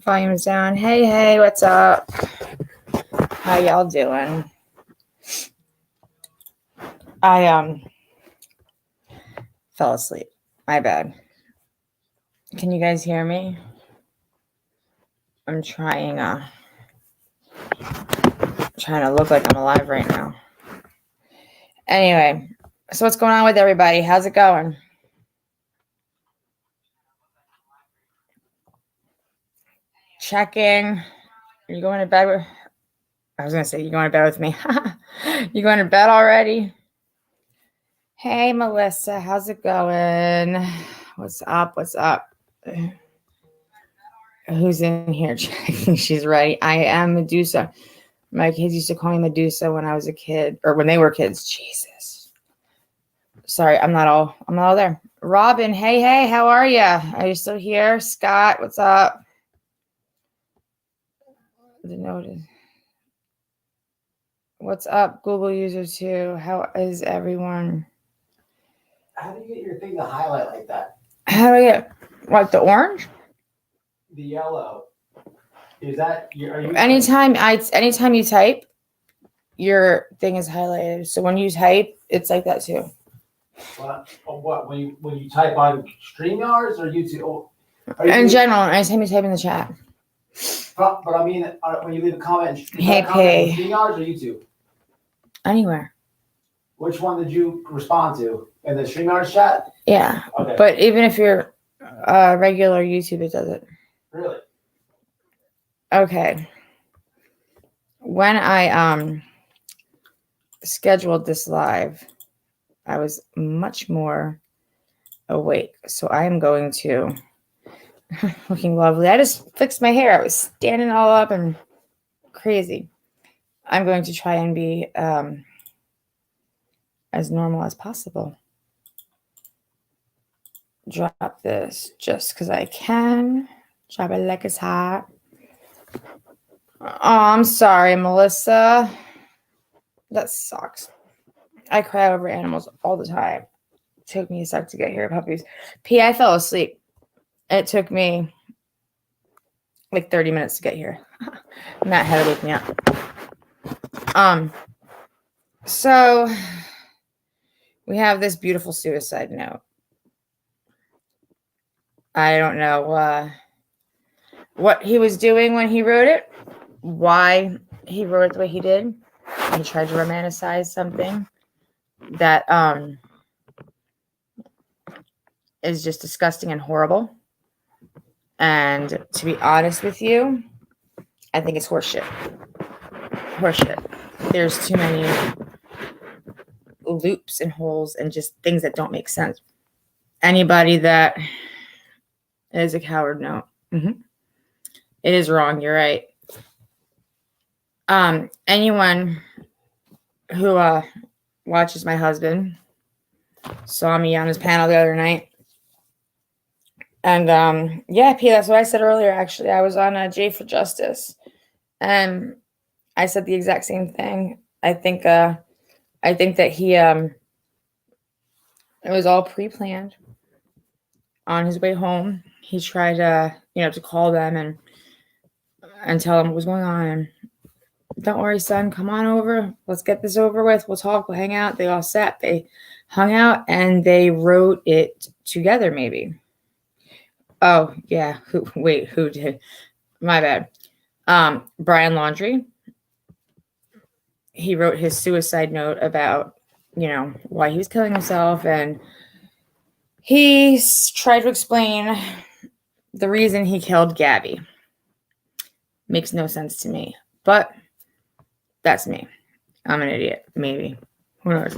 Volume's down. Hey, what's up? How y'all doing? I fell asleep. My bad. Can you guys hear me? I'm trying to look like I'm alive right now. Anyway, so what's going on with everybody? How's it going? Checking. Are you going to bed with... I was going to say, you going to bed with me. You going to bed already? Hey, Melissa. How's it going? What's up? Who's in here checking? She's ready. I am Medusa. My kids used to call me Medusa when I was a kid, or when they were kids. Jesus. Sorry, I'm not all there. Robin, hey, how are you? Are you still here? Scott, what's up? What's up, Google user 2? How is everyone? How do you get your thing to highlight like that? How do I get, what, the orange? The yellow. Is that, are you? Anytime you type, your thing is highlighted. So when you type, it's like that too. What? When you type on StreamYards or YouTube? In general, anytime you type in the chat. But I mean, when you leave a comment, Hey, comment StreamYards or YouTube? Anywhere. Which one did you respond to? In the StreamYards chat? Yeah. Okay. But even if you're regular YouTube, it does it. Really? Okay. When I scheduled this live, I was much more awake. So I am going to, looking lovely. I just fixed my hair. I was standing all up and crazy. I'm going to try and be as normal as possible. Drop this just because I can. Drop it like it's hot. Oh, I'm sorry, Melissa. That sucks. I cry over animals all the time. It took me a sec to get here, puppies. I fell asleep. It took me like 30 minutes to get here. Matt had to wake me up. So we have this beautiful suicide note. I don't know what he was doing when he wrote it, why he wrote it the way he did. He tried to romanticize something that is just disgusting and horrible. And to be honest with you, I think it's horseshit. There's too many loops and holes and just things that don't make sense. Anybody that is a coward, no. It is wrong. You're right. Anyone who watches my husband saw me on his panel the other night. And yeah, P, that's what I said earlier. Actually, I was on J for Justice, and I said the exact same thing. I think that he it was all pre-planned. On his way home, he tried to call them and tell them what was going on. And don't worry, son, come on over. Let's get this over with. We'll talk. We'll hang out. They all sat. They hung out and they wrote it together. Maybe. Oh yeah. Who did? My bad. Brian Laundrie. He wrote his suicide note about, why he was killing himself. And he tried to explain the reason he killed Gabby. Makes no sense to me. But that's me. I'm an idiot. Maybe. Who knows?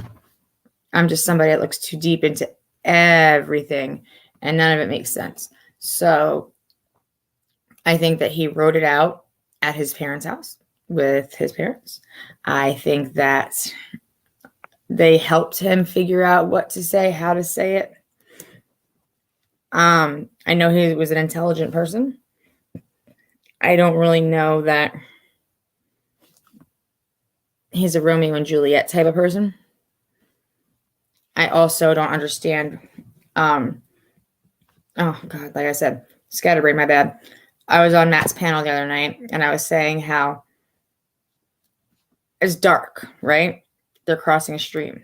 I'm just somebody that looks too deep into everything. And none of it makes sense. So I think that he wrote it out at his parents' house with his parents. I think that they helped him figure out what to say, how to say it. I know he was an intelligent person. I don't really know that he's a Romeo and Juliet type of person. I also don't understand. Oh God, like I said, scatterbrain, my bad. I was on Matt's panel the other night, and I was saying how it's dark, right? They're crossing a stream,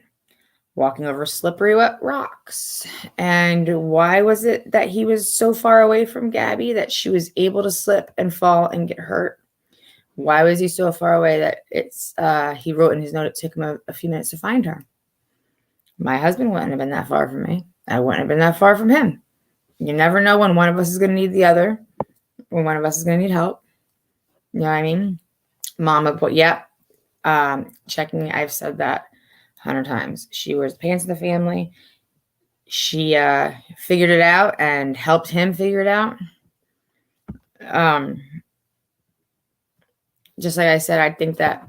walking over slippery wet rocks. And why was it that he was so far away from Gabby that she was able to slip and fall and get hurt? Why was he so far away that he wrote in his note it took him a few minutes to find her? My husband wouldn't have been that far from me. I wouldn't have been that far from him. You never know when one of us is going to need the other, when one of us is going to need help. You know what I mean? Mama, but yeah, checking, I've said that 100 times. She wears pants in the family. She figured it out and helped him figure it out. Just like I said, I think that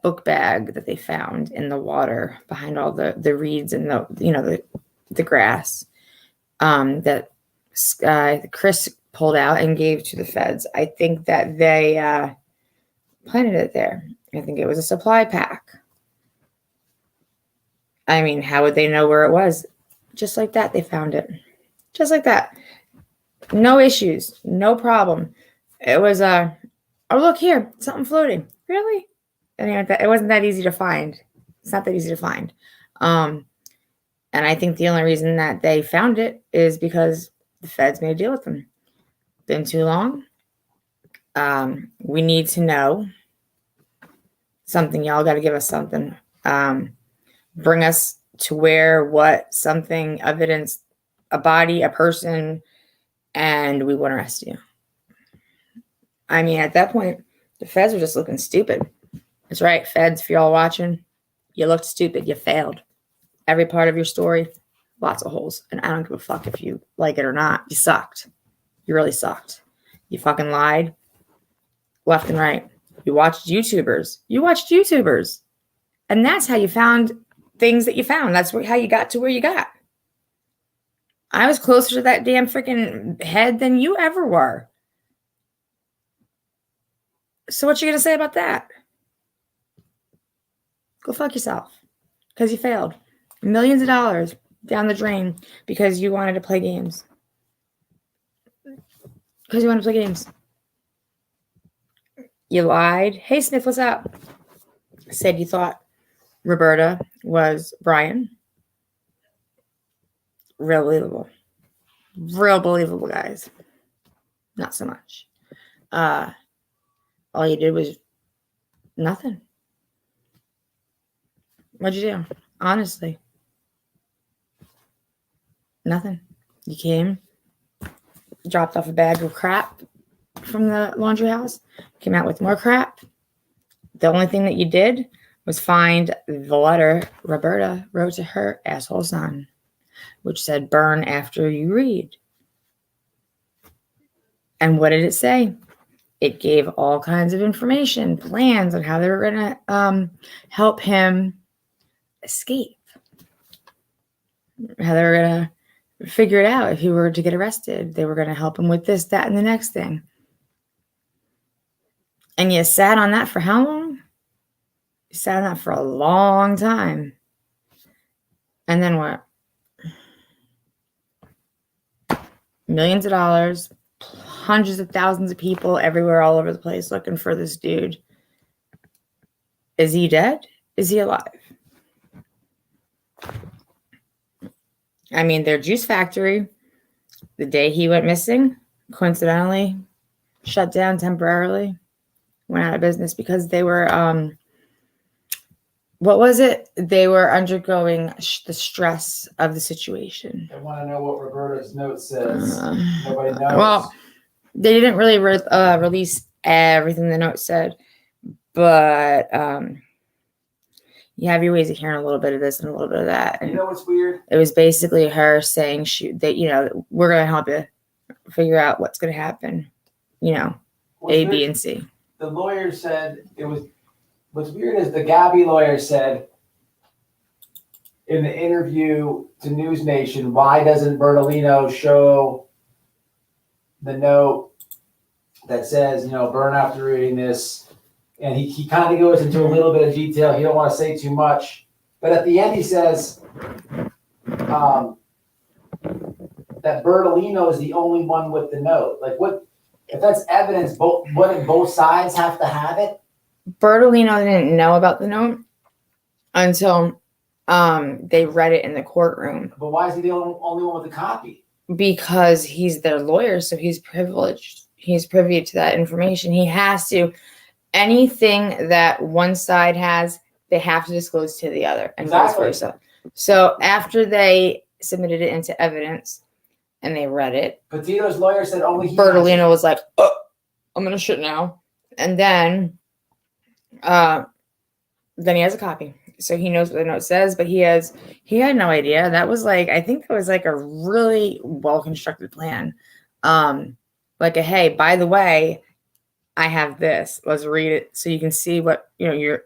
book bag that they found in the water behind all the reeds and the grass that Chris pulled out and gave to the feds. I think that they planted it there. I think it was a supply pack. I mean, how would they know where it was? Just like that, they found it. Just like that. No issues. No problem. It was oh, look here, something floating. Really? Anyway, it wasn't that easy to find. It's not that easy to find. And I think the only reason that they found it is because the feds made a deal with them. Been too long. We need to know something. Y'all got to give us something. Bring us to something, evidence, a body, a person, and we won't arrest you. I mean, at that point, the feds were just looking stupid. That's right, feds, if you're all watching, you looked stupid. You failed. Every part of your story, lots of holes. And I don't give a fuck if you like it or not. You sucked. You really sucked. You fucking lied left and right. You watched YouTubers. And that's how you found things that you found. That's how you got to where you got. I was closer to that damn freaking head than you ever were. So what you going to say about that? Go fuck yourself. Because you failed. Millions of dollars down the drain because you wanted to play games. Because you wanted to play games. You lied. Hey, Smith, what's up? Said you thought Roberta was Brian. Real believable. Real believable, guys. Not so much. All you did was nothing. What'd you do? Honestly. Nothing. You came, dropped off a bag of crap from the laundry house, came out with more crap. The only thing that you did was find the letter Roberta wrote to her asshole son, which said, burn after you read. And what did it say? It gave all kinds of information, plans on how they were going to help him escape. How they were going to figure it out if he were to get arrested. They were going to help him with this, that, and the next thing. And you sat on that for how long? You sat on that for a long time. And then what? Millions of dollars, hundreds of thousands of people everywhere, all over the place looking for this dude. Is he dead? Is he alive? I mean, their juice factory, the day he went missing, coincidentally, shut down temporarily, went out of business because they were, what was it? They were undergoing the stress of the situation. I want to know what Roberta's note says. Nobody knows. Well, they didn't really release everything the note said, but you have your ways of hearing a little bit of this and a little bit of that. And you know what's weird? It was basically her saying that we're going to help you figure out what's going to happen. A, B, and C. The lawyer said what's weird is the Gabby lawyer said in the interview to News Nation, why doesn't Bertolino show the note that says, burn after reading this? And he kind of goes into a little bit of detail. He don't want to say too much. But at the end, he says, that Bertolino is the only one with the note? Like, what if that's evidence? Wouldn't both sides have to have it? Bertolino didn't know about the note until they read it in the courtroom. But why is he the only one with a copy? Because he's their lawyer, so he's privileged. He's privy to that information. He has to. Anything that one side has, they have to disclose to the other, and vice versa. So after they submitted it into evidence and they read it, Petito's lawyer said only he. Bertolino was like, "Oh, I'm gonna shit now," and then he has a copy, so he knows what the note says. But he had no idea. That was like, I think that was like a really well constructed plan. Like a, hey, by the way, I have this. Let's read it so you can see what your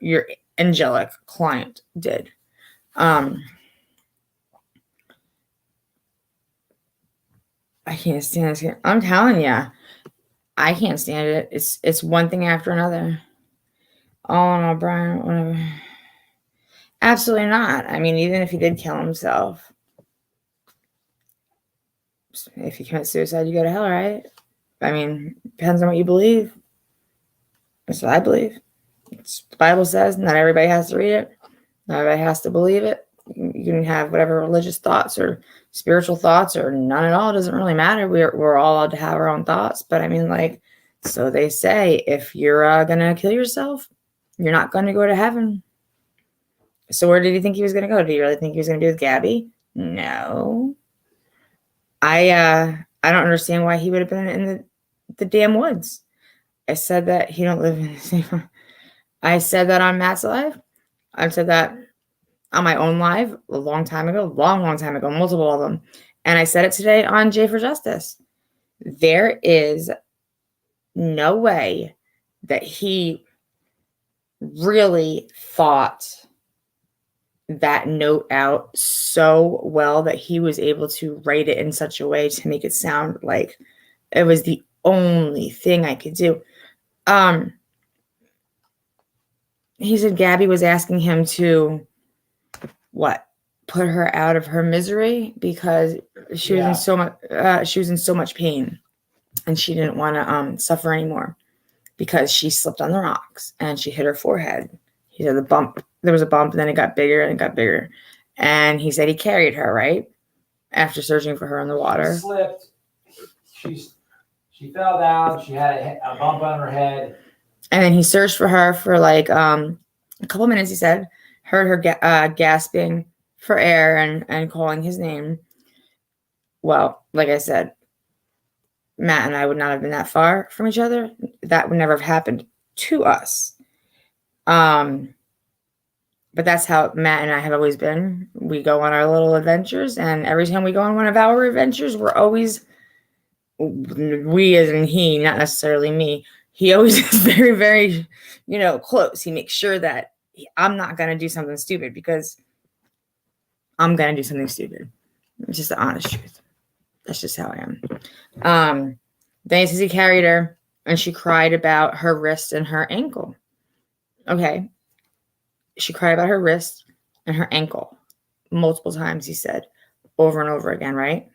angelic client did. I can't stand this. I'm telling you, I can't stand it. It's one thing after another. Oh no, Brian, whatever. Absolutely not. I mean, even if he did kill himself, if you commit suicide, you go to hell, right? I mean, depends on what you believe. That's what I believe. The Bible says not everybody has to read it. Not everybody has to believe it. You can have whatever religious thoughts or spiritual thoughts or none at all. It doesn't really matter. We're all allowed to have our own thoughts. But I mean, like, so they say, if you're going to kill yourself, you're not going to go to heaven. So where did he think he was going to go? Did he really think he was going to be with Gabby? No. I don't understand why he would have been in the damn woods. I said that he don't live in the same. I said that on Matt's live. I've said that on my own live a long time ago, long time ago, multiple of them. And I said it today on J for Justice. There is no way that he really thought that note out so well that he was able to write it in such a way to make it sound like it was the only thing I could do. He said Gabby was asking him to put her out of her misery because she was in so much pain and she didn't want to suffer anymore because she slipped on the rocks and she hit her forehead. He said there was a bump and then it got bigger and it got bigger. And he said he carried her, right? After searching for her in the water. She slipped. She fell down. She had a bump on her head. And then he searched for her for like a couple minutes, he said. Heard her gasping for air and calling his name. Well, like I said, Matt and I would not have been that far from each other. That would never have happened to us. But that's how Matt and I have always been. We go on our little adventures, and every time we go on one of our adventures, we're always, we as in he, not necessarily me. He always is very, very, close. He makes sure that I'm not going to do something stupid because I'm going to do something stupid. It's just the honest truth. That's just how I am. Then he says he carried her and she cried about her wrist and her ankle. Okay. She cried about her wrist and her ankle multiple times, he said, over and over again, right?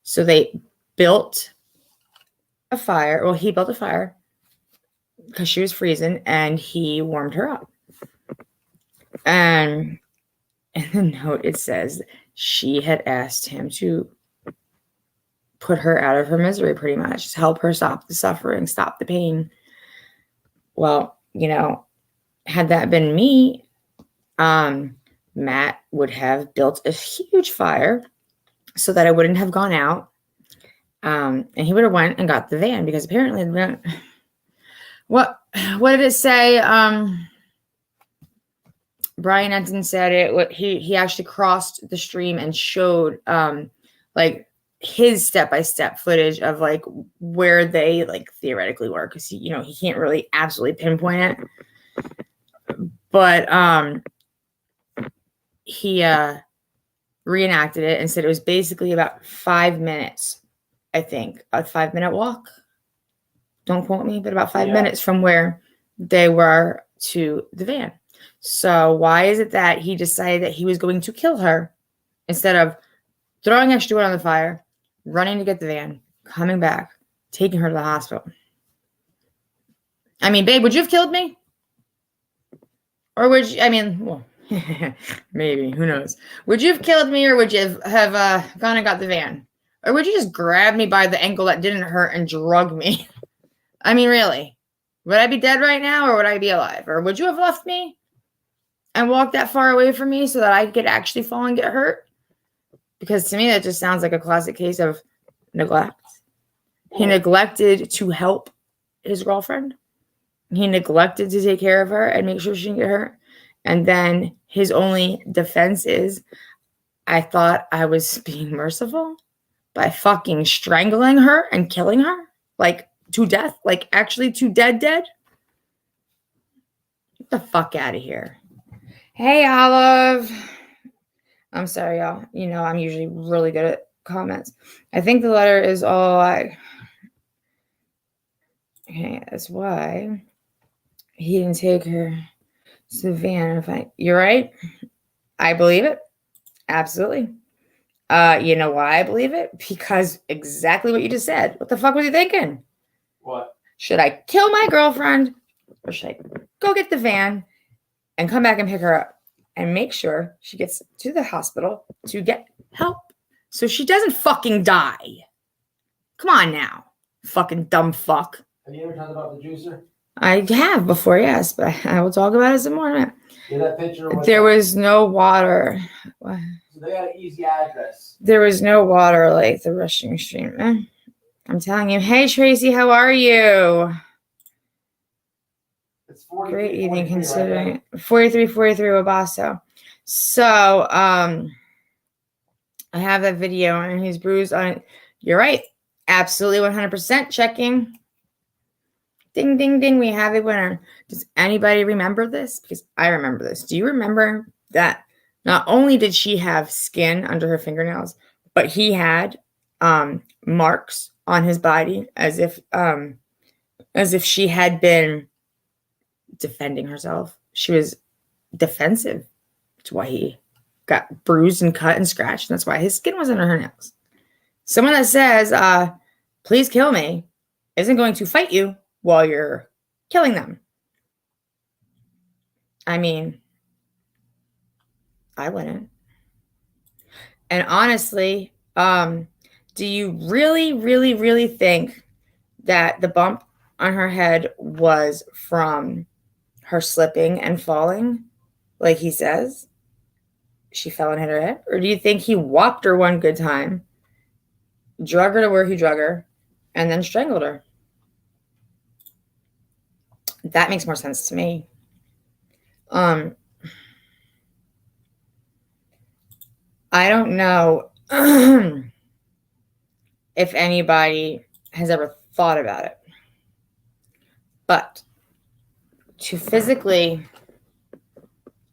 So they built a fire. Well, he built a fire because she was freezing and he warmed her up. And in the note, it says she had asked him to put her out of her misery, pretty much, just help her stop the suffering, stop the pain. Well, had that been me, Matt would have built a huge fire so that I wouldn't have gone out. And he would have went and got the van because apparently the van, what did it say? Brian Enton said it. He actually crossed the stream and showed like his step-by-step footage of like where they like theoretically were, because he can't really absolutely pinpoint it. But he reenacted it and said it was basically about 5 minutes, I think, a 5-minute walk. Don't quote me, but about 5 minutes from where they were to the van. So why is it that he decided that he was going to kill her instead of throwing extra wood on the fire, running to get the van, coming back, taking her to the hospital. I mean, babe, would you have killed me? Or would you, I mean, well, maybe, who knows? Would you have killed me, or would you have gone and got the van? Or would you just grab me by the ankle that didn't hurt and drug me? I mean, really? Would I be dead right now, or would I be alive? Or would you have left me and walked that far away from me so that I could actually fall and get hurt? Because to me, that just sounds like a classic case of neglect. He neglected to help his girlfriend. He neglected to take care of her and make sure she didn't get hurt. And then his only defense is, I thought I was being merciful by fucking strangling her and killing her, like to death, like actually to dead. Get the fuck out of here. Hey, Olive. I'm sorry, y'all. You know, I'm usually really good at comments. I think the letter is all I. Okay, that's why he didn't take her to the van. You're right. I believe it. Absolutely. You know why I believe it? Because exactly what you just said. What the fuck was he thinking? What? Should I kill my girlfriend, or should I go get the van and come back and pick her up and make sure she gets to the hospital to get help so she doesn't fucking die? Come on now, fucking dumb fuck. Have you ever talked about the juicer? I have before, yes, but I will talk about it some more. Yeah, that picture. There was no water. So they got an easy address. There was no water like the rushing stream. I'm telling you. Hey, Tracy, how are you? It's 43, Great evening, 43, considering right? 43 Wabasso. So, I have that video and he's bruised on it. You're right. Absolutely 100% checking. Ding, ding, ding. We have a winner. Does anybody remember this? Because I remember this. Do you remember that not only did she have skin under her fingernails, but he had marks on his body as if she had been defending herself. She was defensive. That's why he got bruised and cut and scratched. And that's why his skin was under her nails. Someone that says, please kill me, isn't going to fight you while you're killing them. I mean, I wouldn't. And honestly, do you really, really, really think that the bump on her head was from her slipping and falling, like he says? She fell and hit her head? Or do you think he whopped her one good time, drug her to where he drug her, and then strangled her? That makes more sense to me. I don't know if anybody has ever thought about it, but to physically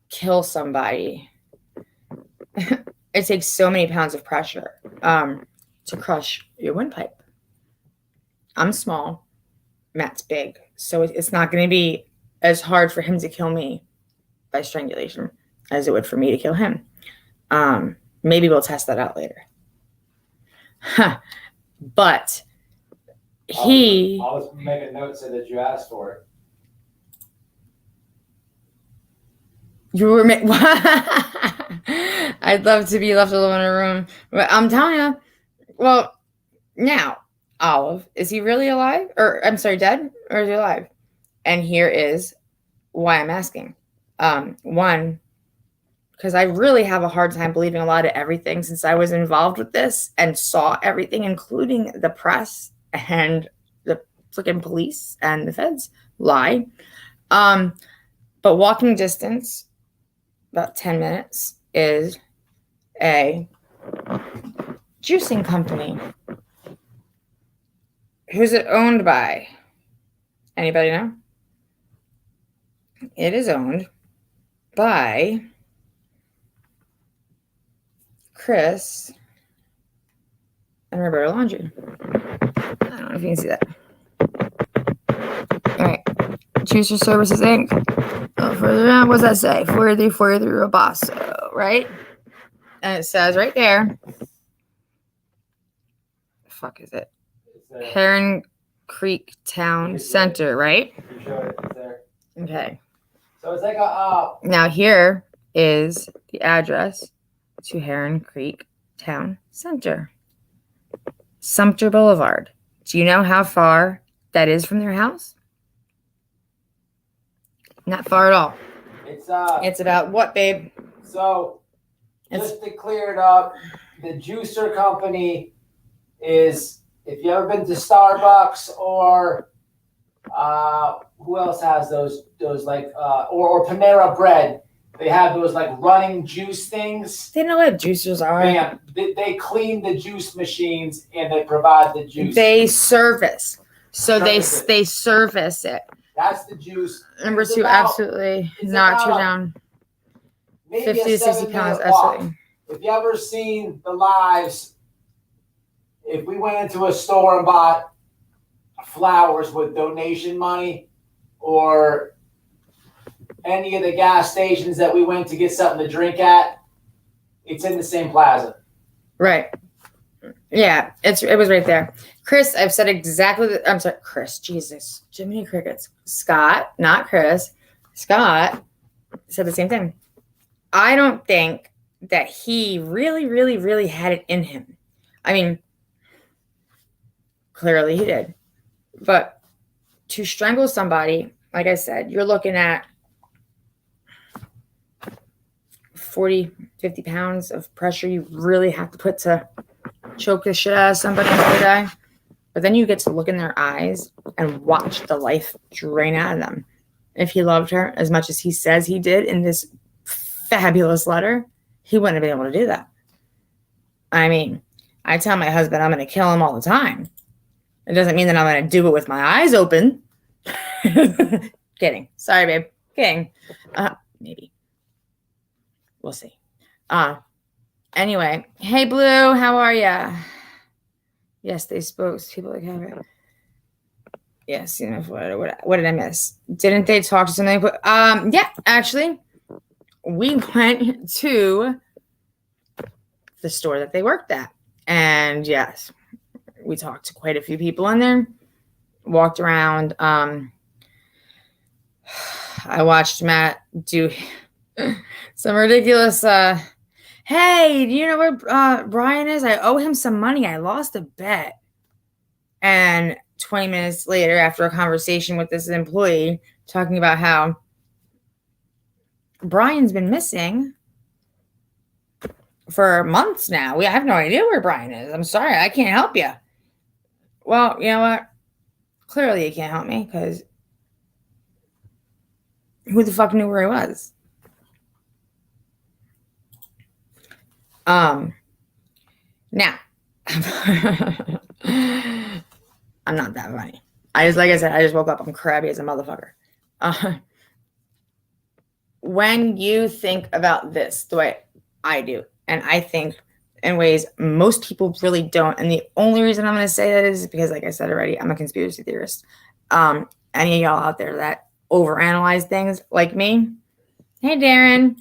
kill somebody, it takes so many pounds of pressure to crush your windpipe. I'm small, Matt's big, so it's not going to be as hard for him to kill me by strangulation as it would for me to kill him. Maybe we'll test that out later. But I'll just make a note so that you asked for it. You were I'd love to be left alone in a room. But I'm telling you, well, now, Olive, is he really alive? Or, I'm sorry, dead? Or is he alive? And here is why I'm asking. One, because I really have a hard time believing a lot of everything since I was involved with this and saw everything, including the press and the freaking police and the feds lie. But walking distance, about 10 minutes, is a juicing company. Who's it owned by? Anybody know? It is owned by Chris and Roberta Laundry. I don't know if you can see that. All right. Juicer Services Inc. Further down, what does that say? 43 Robasso, right? And it says right there, fuck is it? It's there. Heron Creek Town Center, right? You showed it. It's there. Okay. So it's like a Now here is the address to Heron Creek Town Center. Sumter Boulevard. Do you know how far that is from their house? Not far at all. It's about what, babe? So just to clear it up, the juicer company is, if you ever been to Starbucks or who else has those like or Panera Bread, they have those like running juice things. They know what juicers are. Man, they clean the juice machines and they provide the juice. They service. So they service it. That's the juice. Number two, absolutely not too down. 50 to 60 pounds, absolutely. If you ever seen the lives, if we went into a store and bought flowers with donation money, or any of the gas stations that we went to get something to drink at, it's in the same plaza. Right. Yeah, it was right there. Chris, I've said exactly. I'm sorry, Chris. Jesus, Jiminy Crickets. Scott, not Chris. Scott said the same thing. I don't think that he really, really, really had it in him. I mean, clearly he did. But to strangle somebody, like I said, you're looking at 40, 50 pounds of pressure you really have to put to choke the shit out of somebody until they die. But then you get to look in their eyes and watch the life drain out of them. If he loved her as much as he says he did in this fabulous letter, he wouldn't have been able to do that. I mean, I tell my husband I'm going to kill him all the time. It doesn't mean that I'm going to do it with my eyes open. Kidding. Sorry, babe. Kidding. Maybe. We'll see. Anyway. Hey, Blue. How are ya? Yes, they spoke to people like Gabby. Yes, you know, what did I miss? Didn't they talk to something? Yeah, actually, we went to the store that they worked at. And yes, we talked to quite a few people in there. Walked around. I watched Matt do some ridiculous hey, do you know where Brian is? I owe him some money. I lost a bet. And 20 minutes later, after a conversation with this employee talking about how Brian's been missing for months now. I have no idea where Brian is. I'm sorry. I can't help you. Well, you know what? Clearly you can't help me because who the fuck knew where he was? Now, I'm not that funny. Like I said, I just woke up. I'm crabby as a motherfucker. When you think about this the way I do, and I think in ways most people really don't, and the only reason I'm going to say that is because, like I said already, I'm a conspiracy theorist. Any of y'all out there that overanalyze things like me, hey, Darren,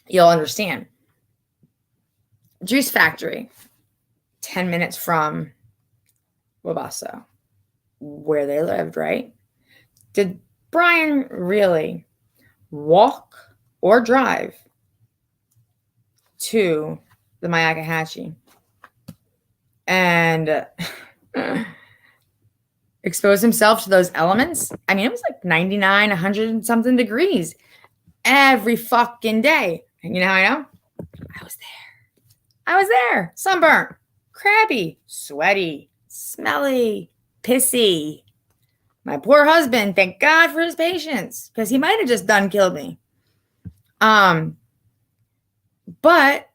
you'll understand. Juice factory, 10 minutes from Wabasso, where they lived, right? Did Brian really walk or drive to the Myakkahatchee and expose himself to those elements? I mean, it was like 99, 100 and something degrees every fucking day. And you know how I know? I was there. Sunburnt, crabby, sweaty, smelly, pissy. My poor husband, thank God for his patience, because he might have just done killed me. But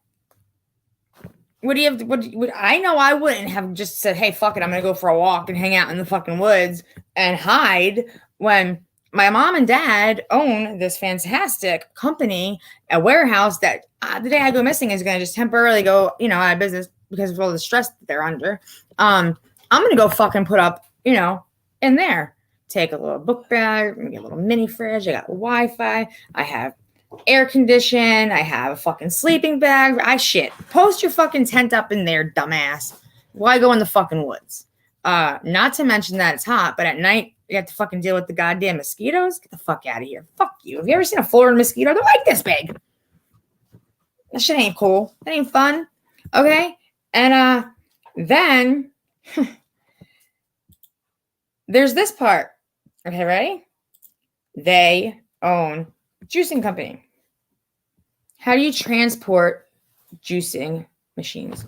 would he have? Would I know? I wouldn't have just said, "Hey, fuck it, I'm gonna go for a walk and hang out in the fucking woods and hide." When my mom and dad own this fantastic company, a warehouse that the day I go missing is gonna just temporarily go, out of business because of all the stress that they're under. I'm gonna go fucking put up, in there. Take a little book bag, maybe a little mini fridge. I got Wi-Fi. I have air conditioned. I have a fucking sleeping bag. Post your fucking tent up in there, dumbass. Why go in the fucking woods? Not to mention that it's hot, but at night you have to fucking deal with the goddamn mosquitoes. Get the fuck out of here. Fuck you. Have you ever seen a Florida mosquito? They're like this big. That shit ain't cool. That ain't fun. Okay? And then there's this part. Okay, ready? They own a juicing company. How do you transport juicing machines?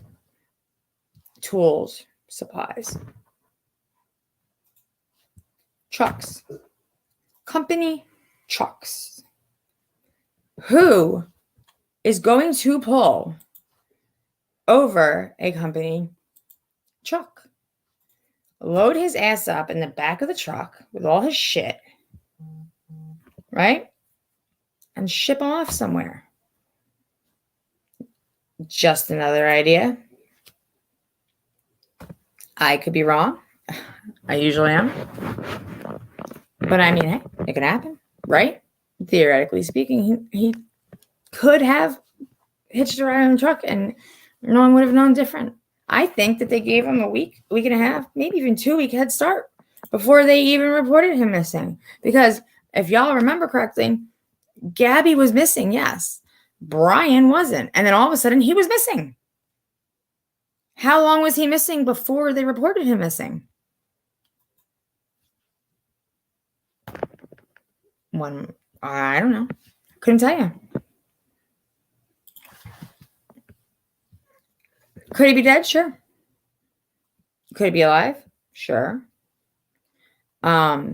Tools, supplies. Trucks. Company trucks. Who is going to pull over a company truck? Load his ass up in the back of the truck with all his shit, right? And ship him off somewhere. Just another idea. I could be wrong. I usually am. But I mean, hey, it could happen, right? Theoretically speaking, he could have hitched a ride on the truck and no one would have known different. I think that they gave him a week and a half, maybe even 2-week head start before they even reported him missing. Because if y'all remember correctly, Gabby was missing, yes. Brian wasn't. And then all of a sudden he was missing. How long was he missing before they reported him missing? I don't know. Couldn't tell you. Could he be dead? Sure. Could he be alive? Sure. I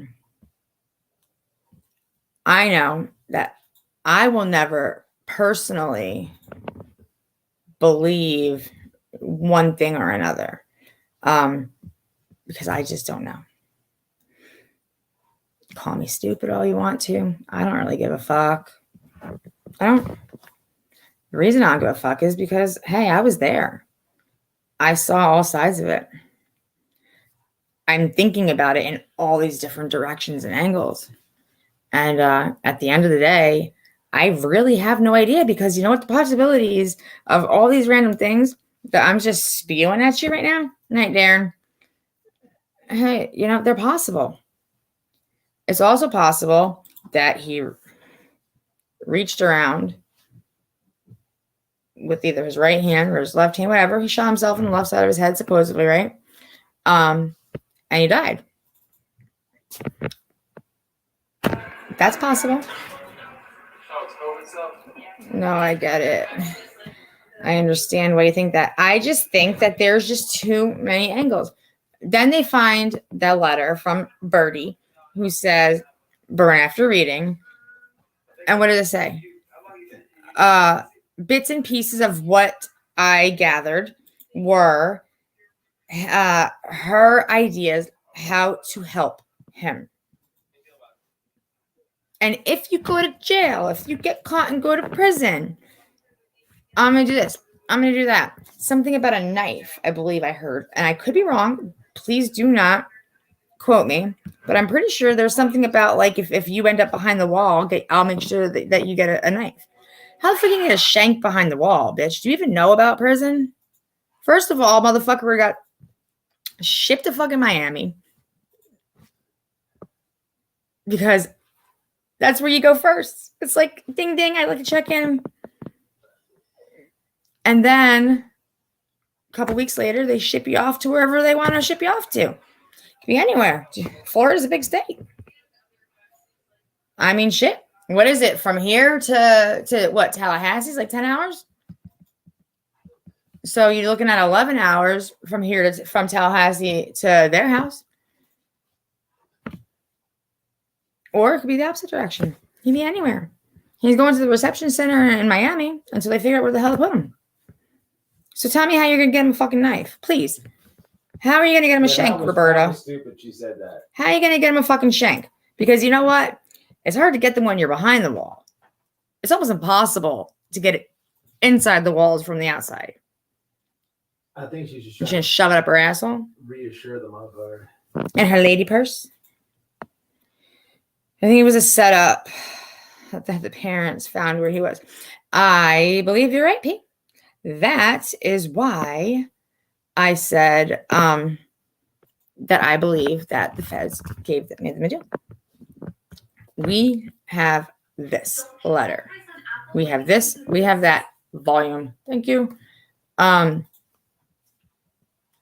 know that I will never personally believe one thing or another, because I just don't know. Call me stupid all you want to. I don't really give a fuck. The reason I don't give a fuck is because, hey, I was there. I saw all sides of it. I'm thinking about it in all these different directions and angles. And at the end of the day, I really have no idea, because you know what? The possibilities of all these random things that I'm just spewing at you right now, night, Darren. Hey, they're possible. It's also possible that he reached around with either his right hand or his left hand, whatever. He shot himself in the left side of his head, supposedly, right? And he died. That's possible. No, I get it. I understand why you think that. I just think that there's just too many angles. Then they find that letter from Birdie, who says, burn after reading. And what did it say? Bits and pieces of what I gathered were her ideas how to help him. And if you go to jail, if you get caught and go to prison, I'm going to do this. I'm going to do that. Something about a knife, I believe I heard. And I could be wrong. Please do not quote me. But I'm pretty sure there's something about, like, if you end up behind the wall, I'll make sure that you get a knife. How the fuck you get a shank behind the wall, bitch? Do you even know about prison? First of all, motherfucker got shipped to fucking Miami. Because that's where you go first. It's like, ding, ding, I'd like to check in. And then a couple weeks later, they ship you off to wherever they want to ship you off to. It could be anywhere. Florida's a big state. I mean, shit. What is it? From here to what? Tallahassee's like 10 hours? So you're looking at 11 hours from here from Tallahassee to their house. Or it could be the opposite direction. He could be anywhere. He's going to the reception center in Miami until they figure out where the hell to put him. So tell me how you're going to get him a fucking knife. Please. How are you going to get him a shank, Roberta? That was stupid she said that. How are you going to get him a fucking shank? Because you know what? It's hard to get them when you're behind the wall. It's almost impossible to get it inside the walls from the outside. I think she's just She's going to shove it up her asshole. Reassure the motherfucker. And her lady purse. I think it was a setup. that the parents found where he was. I believe you're right, P. That is why I said that I believe that the feds made them a deal. We have this letter. We have this. We have that volume. Thank you.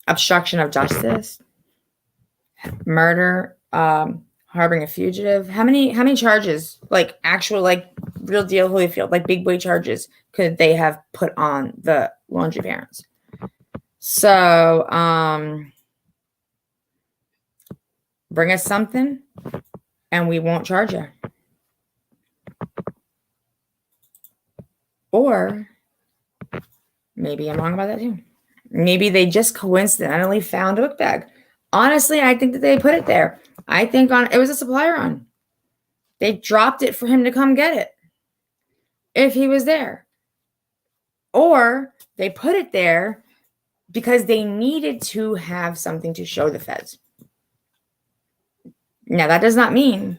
Obstruction of justice, murder, harboring a fugitive. How many charges, like actual, like real deal Holyfield, like big boy charges, could they have put on the laundry parents? So, bring us something and we won't charge you. Or maybe I'm wrong about that too. Maybe they just coincidentally found a book bag. Honestly, I think that they put it there. I think it was a supply run. They dropped it for him to come get it if he was there. Or they put it there because they needed to have something to show the feds. Now, that does not mean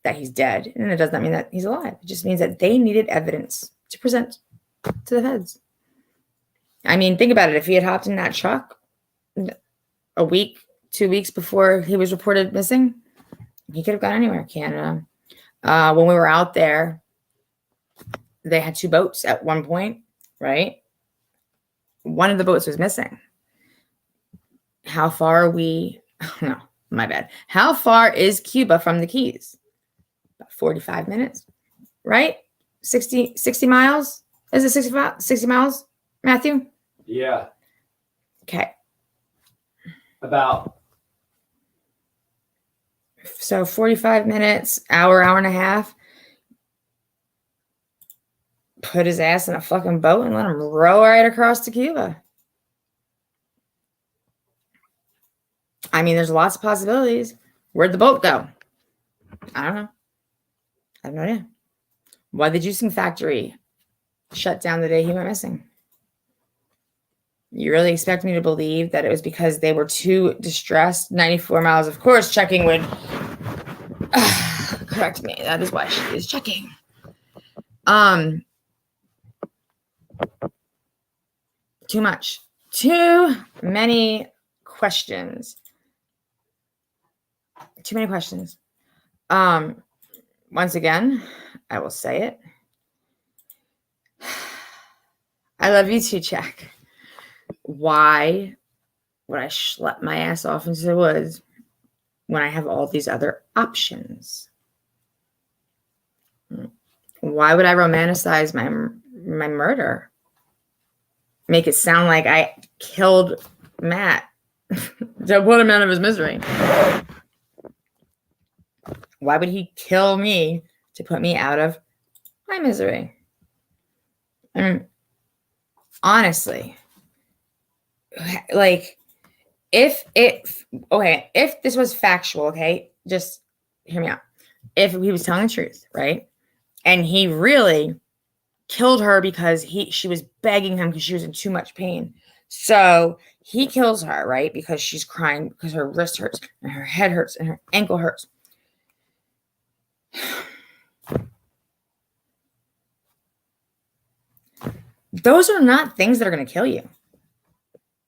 that he's dead, and it does not mean that he's alive. It just means that they needed evidence to present to the feds. I mean, think about it. If he had hopped in that truck a week, 2 weeks before he was reported missing, he could have gone anywhere. Canada. When we were out there, they had 2 boats at one point, right? One of the boats was missing. How far are we? No, my bad. How far is Cuba from the Keys? About 45 minutes, right? 60 miles? Is it 60 miles, Matthew? Yeah. Okay. About. So 45 minutes, hour and a half. Put his ass in a fucking boat and let him row right across to Cuba. I mean, there's lots of possibilities. Where'd the boat go? I don't know. I have no idea. Why the juicing factory shut down the day he went missing? You really expect me to believe that it was because they were too distressed? 94 miles, of course, checking would correct me. That is why she is checking. Too much. Too many questions. Too many questions. Once again, I will say it. I love you too, Jack. Why would I schlep my ass off into the woods when I have all these other options? Why would I romanticize my murder? Make it sound like I killed Matt to put him out of his misery. Why would he kill me to put me out of my misery? Honestly, like, if this was factual, okay, just hear me out. If he was telling the truth, right, and he really killed her because she was begging him because she was in too much pain, so he kills her, right, because she's crying because her wrist hurts and her head hurts and her ankle hurts. Those are not things that are going to kill you.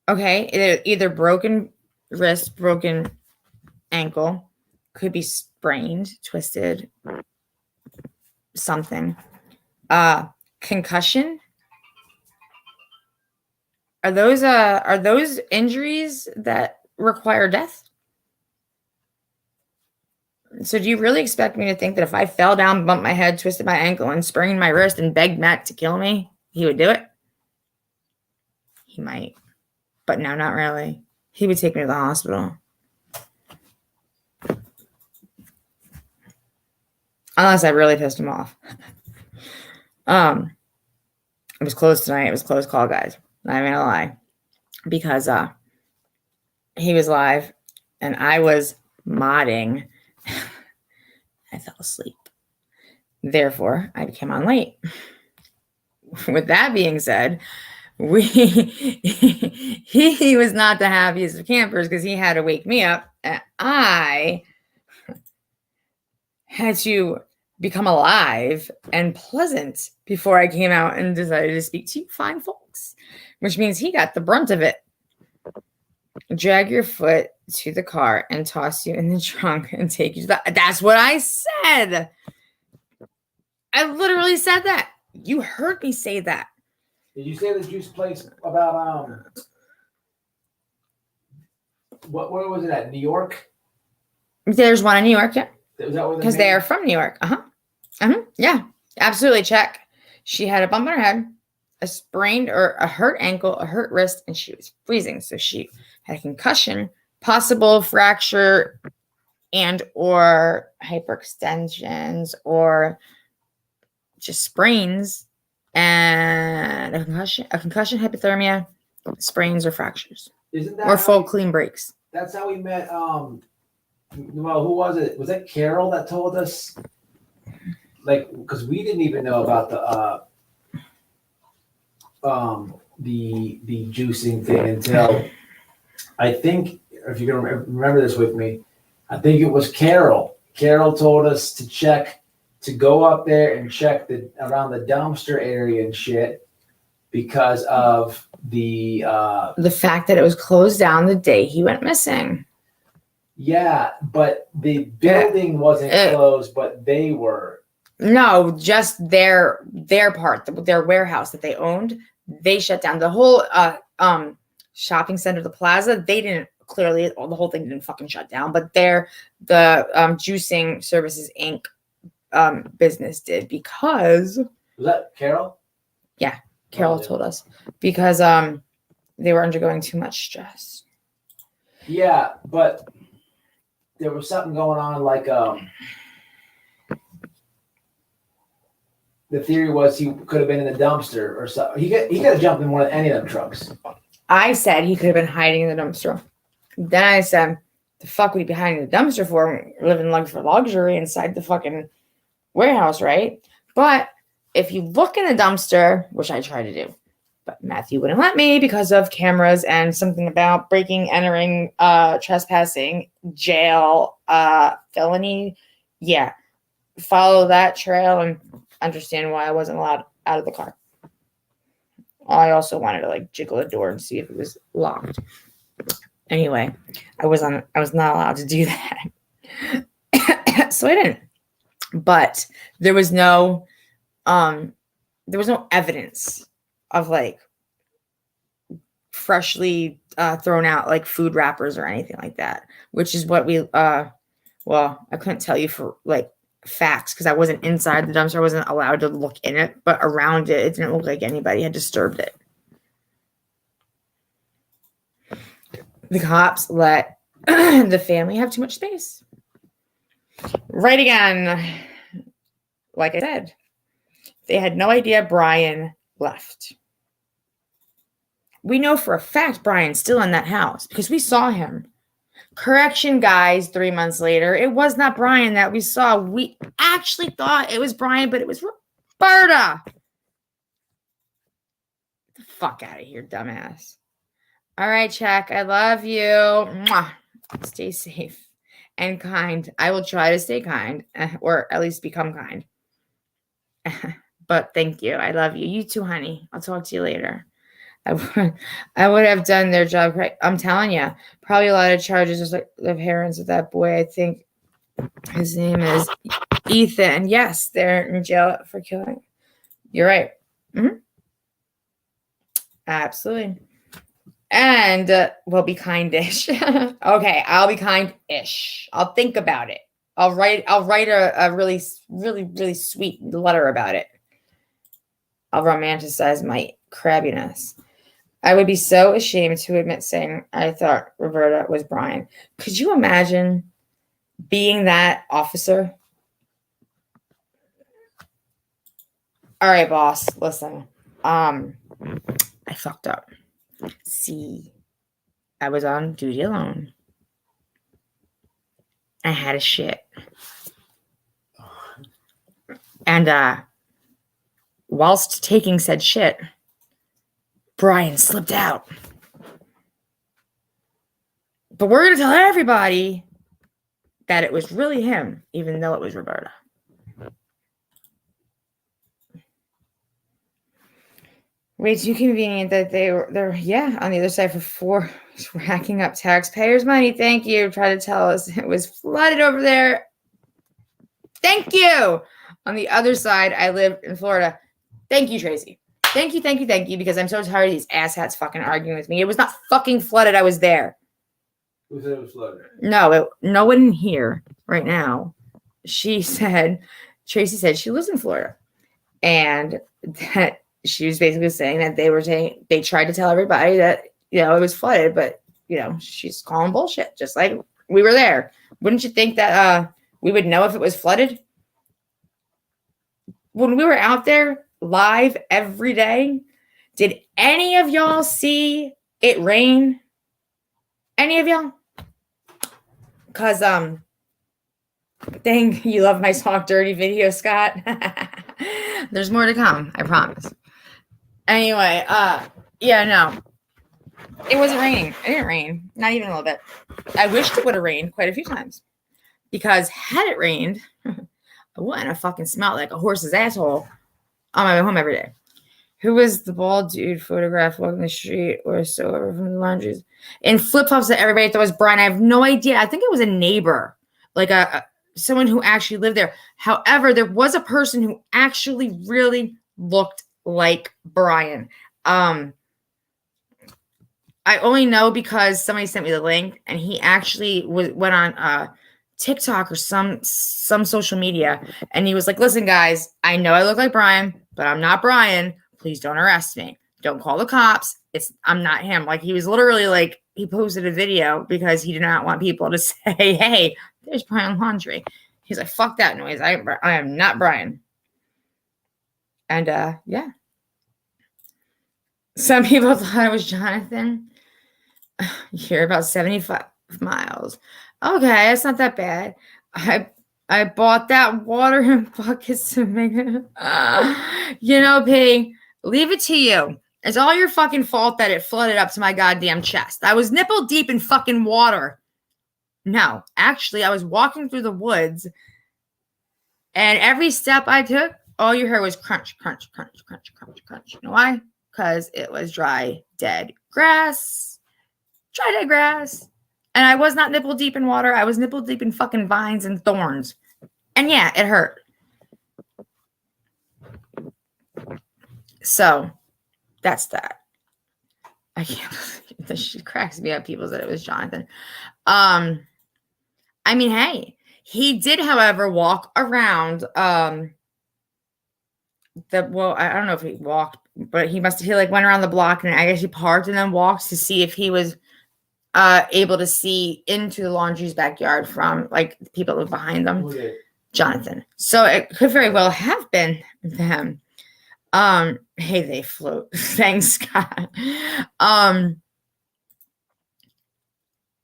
Okay, either broken wrist, broken ankle, could be sprained, twisted, something. Concussion. Are those injuries that require death? So do you really expect me to think that if I fell down, bumped my head, twisted my ankle, and sprained my wrist and begged Matt to kill me, he would do it? He might. But no, not really. He would take me to the hospital. Unless I really pissed him off. It was close tonight. It was a close call, guys. I'm not gonna lie. Because he was live and I was modding. I fell asleep. Therefore, I became on late. With that being said, he was not the happiest of campers because he had to wake me up and I had to become alive and pleasant before I came out and decided to speak to you fine folks, which means he got the brunt of it. Drag your foot to the car and toss you in the trunk and take you to the... That's what I said. I literally said that. You heard me say that. Did you say the juice place about where was it at? New York? There's one in New York, yeah. Because they are from New York. Yeah, absolutely. Check. She had a bump on her head, a sprained or a hurt ankle, a hurt wrist, and she was freezing. So she had a concussion, possible fracture, and or hyperextensions, or just sprains, and a concussion, hypothermia, sprains, or fractures. Isn't that or full clean breaks? That's how we met. Well, who was it? Was that Carol that told us? Like, because we didn't even know about the juicing thing until I think, if you can remember this with me, I think it was Carol. Carol told us to go up there and check around the dumpster area and shit because of the fact that it was closed down the day he went missing. Yeah, but the building wasn't closed, but they were. No, just their part, their warehouse that they owned. They shut down the whole shopping center, the plaza. They didn't clearly, the whole thing didn't fucking shut down, but the Juicing Services Inc. Business did, because was that Carol? Yeah, Carol told us because they were undergoing too much stress. Yeah, but there was something going on, like the theory was he could have been in the dumpster or something. He could have jumped in more than any of them trucks. I said he could have been hiding in the dumpster. Then I said, the fuck would he be hiding in the dumpster for? Living for luxury inside the fucking warehouse, right? But if you look in the dumpster, which I tried to do, but Matthew wouldn't let me because of cameras and something about breaking, entering, trespassing, jail, felony. Yeah. Follow that trail and understand why I wasn't allowed out of the car. I also wanted to jiggle the door and see if it was locked. Anyway, I was not allowed to do that. So I didn't. But there was no evidence of freshly thrown out food wrappers or anything like that, which is what we I couldn't tell you for facts because I wasn't inside the dumpster. I wasn't allowed to look in it, but around it, it didn't look like anybody had disturbed it. The cops let the family have too much space. Right again. Like I said, they had no idea Brian left. We know for a fact Brian's still in that house because we saw him. Correction, guys, 3 months later, it was not Brian that we saw. We actually thought it was Brian, but it was Roberta. Get the fuck out of here, dumbass. All right, Chuck, I love you. Mwah. Stay safe and kind. I will try to stay kind, or at least become kind. But thank you. I love you. You too, honey. I'll talk to you later. I would have done their job right. I'm telling you, probably a lot of charges of parents of that boy. I think his name is Ethan. Yes, they're in jail for killing. You're right. Mm-hmm. Absolutely. And we'll be kind-ish. Okay, I'll be kind-ish. I'll think about it. I'll write a really, really, really sweet letter about it. I'll romanticize my crabbiness. I would be so ashamed to admit saying I thought Roberta was Brian. Could you imagine being that officer? All right, boss, listen. I fucked up. See, I was on duty alone. I had a shit. And whilst taking said shit, Brian slipped out. But we're going to tell everybody that it was really him, even though it was Roberta. Way too convenient that they're on the other side for racking up taxpayers' money. Thank you. Try to tell us it was flooded over there. Thank you. On the other side, I live in Florida. Thank you, Tracy. Thank you, because I'm so tired of these asshats fucking arguing with me. It was not fucking flooded. I was there. Who said it was flooded? No, no one here right now. Tracy said she lives in Florida. And that she was basically saying that they tried to tell everybody that, it was flooded, but, she's calling bullshit, just like we were there. Wouldn't you think that we would know if it was flooded? When we were out there live every day, did any of y'all see it rain? Any of y'all? Because, dang, you love my soft, dirty video, Scott. There's more to come, I promise. Anyway, no. It wasn't raining. It didn't rain. Not even a little bit. I wished it would have rained quite a few times. Because had it rained, I wouldn't have fucking smelled like a horse's asshole on my way home every day. Who was the bald dude photographed walking the street or so from the laundries? In flip-flops that everybody thought was Brian. I have no idea. I think it was a neighbor. Like someone who actually lived there. However, there was a person who actually really looked like Brian. I only know because somebody sent me the link, and he actually went on TikTok or some social media, and he was like, "Listen, guys, I know I look like Brian, but I'm not Brian. Please don't arrest me. Don't call the cops. I'm not him." Like, he was literally like, he posted a video because he did not want people to say, "Hey, there's Brian Laundrie." He's like, "Fuck that noise. I am not Brian." And yeah. Some people thought it was Jonathan. You're about 75 miles. Okay, that's not that bad. I bought that water in buckets to make it. P, leave it to you. It's all your fucking fault that it flooded up to my goddamn chest. I was nipple deep in fucking water. No, actually, I was walking through the woods, and every step I took, all you heard was crunch, crunch, crunch, crunch, crunch, crunch. You know why? Because it was dry, dead grass. Dry, dead grass. And I was not nipple deep in water. I was nipple deep in fucking vines and thorns. And yeah, it hurt. So, that's that. I can't believe this. She cracks me up. People said it was Jonathan. I mean, hey, he did, however, walk around I don't know if he walked, but he went around the block, and I guess he parked and then walked to see if he was able to see into the laundry's backyard from like the people that were behind them. Okay. Jonathan. So it could very well have been them. Hey, they float. Thanks, Scott.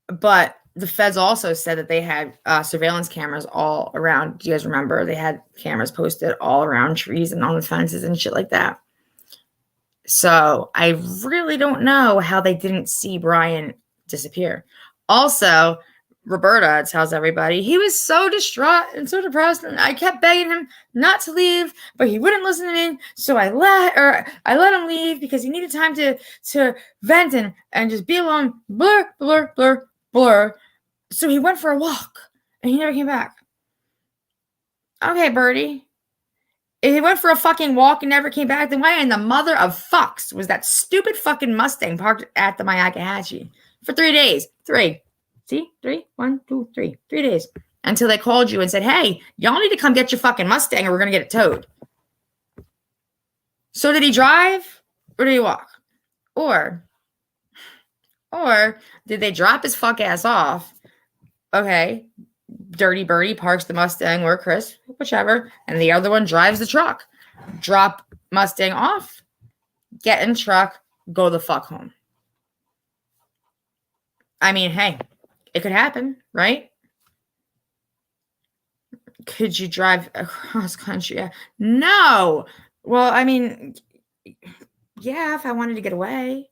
But the feds also said that they had surveillance cameras all around. Do you guys remember? They had cameras posted all around trees and on the fences and shit like that. So I really don't know how they didn't see Brian disappear. Also, Roberta tells everybody he was so distraught and so depressed, and I kept begging him not to leave, but he wouldn't listen to me. So I let him leave because he needed time to vent and just be alone. Blur, blur, blur, blur. So he went for a walk, and he never came back. Okay, Birdie. If he went for a fucking walk and never came back, then why in the mother of fucks was that stupid fucking Mustang parked at the Myakkahatchee for 3 days? 3. See? 3? 1, 2, 3. 3 days. Until they called you and said, hey, y'all need to come get your fucking Mustang or we're going to get it towed. So did he drive or did he walk? Or did they drop his fuck ass off? Okay. Dirty Birdie parks the Mustang or Chris, whichever, and the other one drives the truck. Drop Mustang off, get in truck, go the fuck home. I mean, hey, it could happen, right? Could you drive across country? No. Well, I mean, yeah, if I wanted to get away.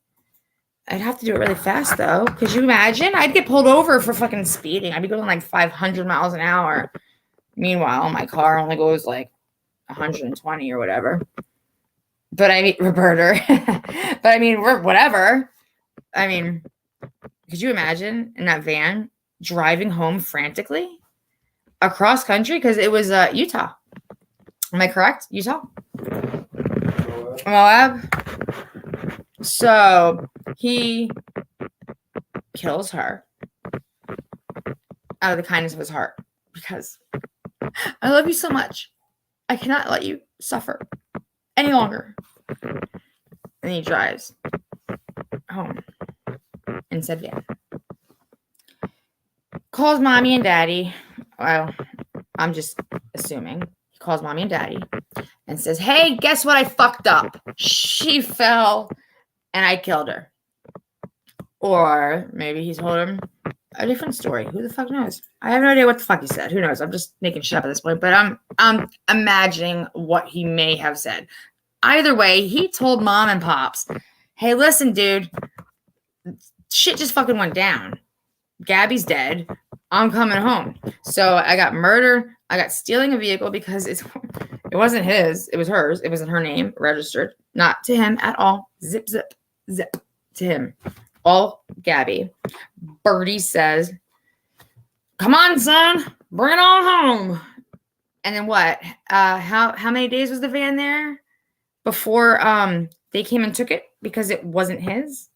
I'd have to do it really fast, though. Could you imagine? I'd get pulled over for fucking speeding. I'd be going like 500 miles an hour. Meanwhile, my car only goes like 120 or whatever. But I mean, Roberta. But I mean, whatever. I mean, could you imagine in that van driving home frantically across country? Because it was Utah. Am I correct? Utah? Moab. So he kills her out of the kindness of his heart because I love you so much. I cannot let you suffer any longer. And he drives home in said van. Calls mommy and daddy. Well, I'm just assuming. He calls mommy and daddy and says, hey, guess what? I fucked up. She fell and I killed her. Or maybe he told him a different story. Who the fuck knows? I have no idea what the fuck he said. Who knows? I'm just making shit up at this point. But I'm imagining what he may have said. Either way, he told mom and pops, hey, listen, dude, shit just fucking went down. Gabby's dead. I'm coming home. So I got murder. I got stealing a vehicle because it wasn't his. It was hers. It wasn't her name registered. Not to him at all. Zip, zip, zip to him. All Gabby. Birdie says, come on, son. Bring it on home. And then what? How many days was the van there before they came and took it because it wasn't his?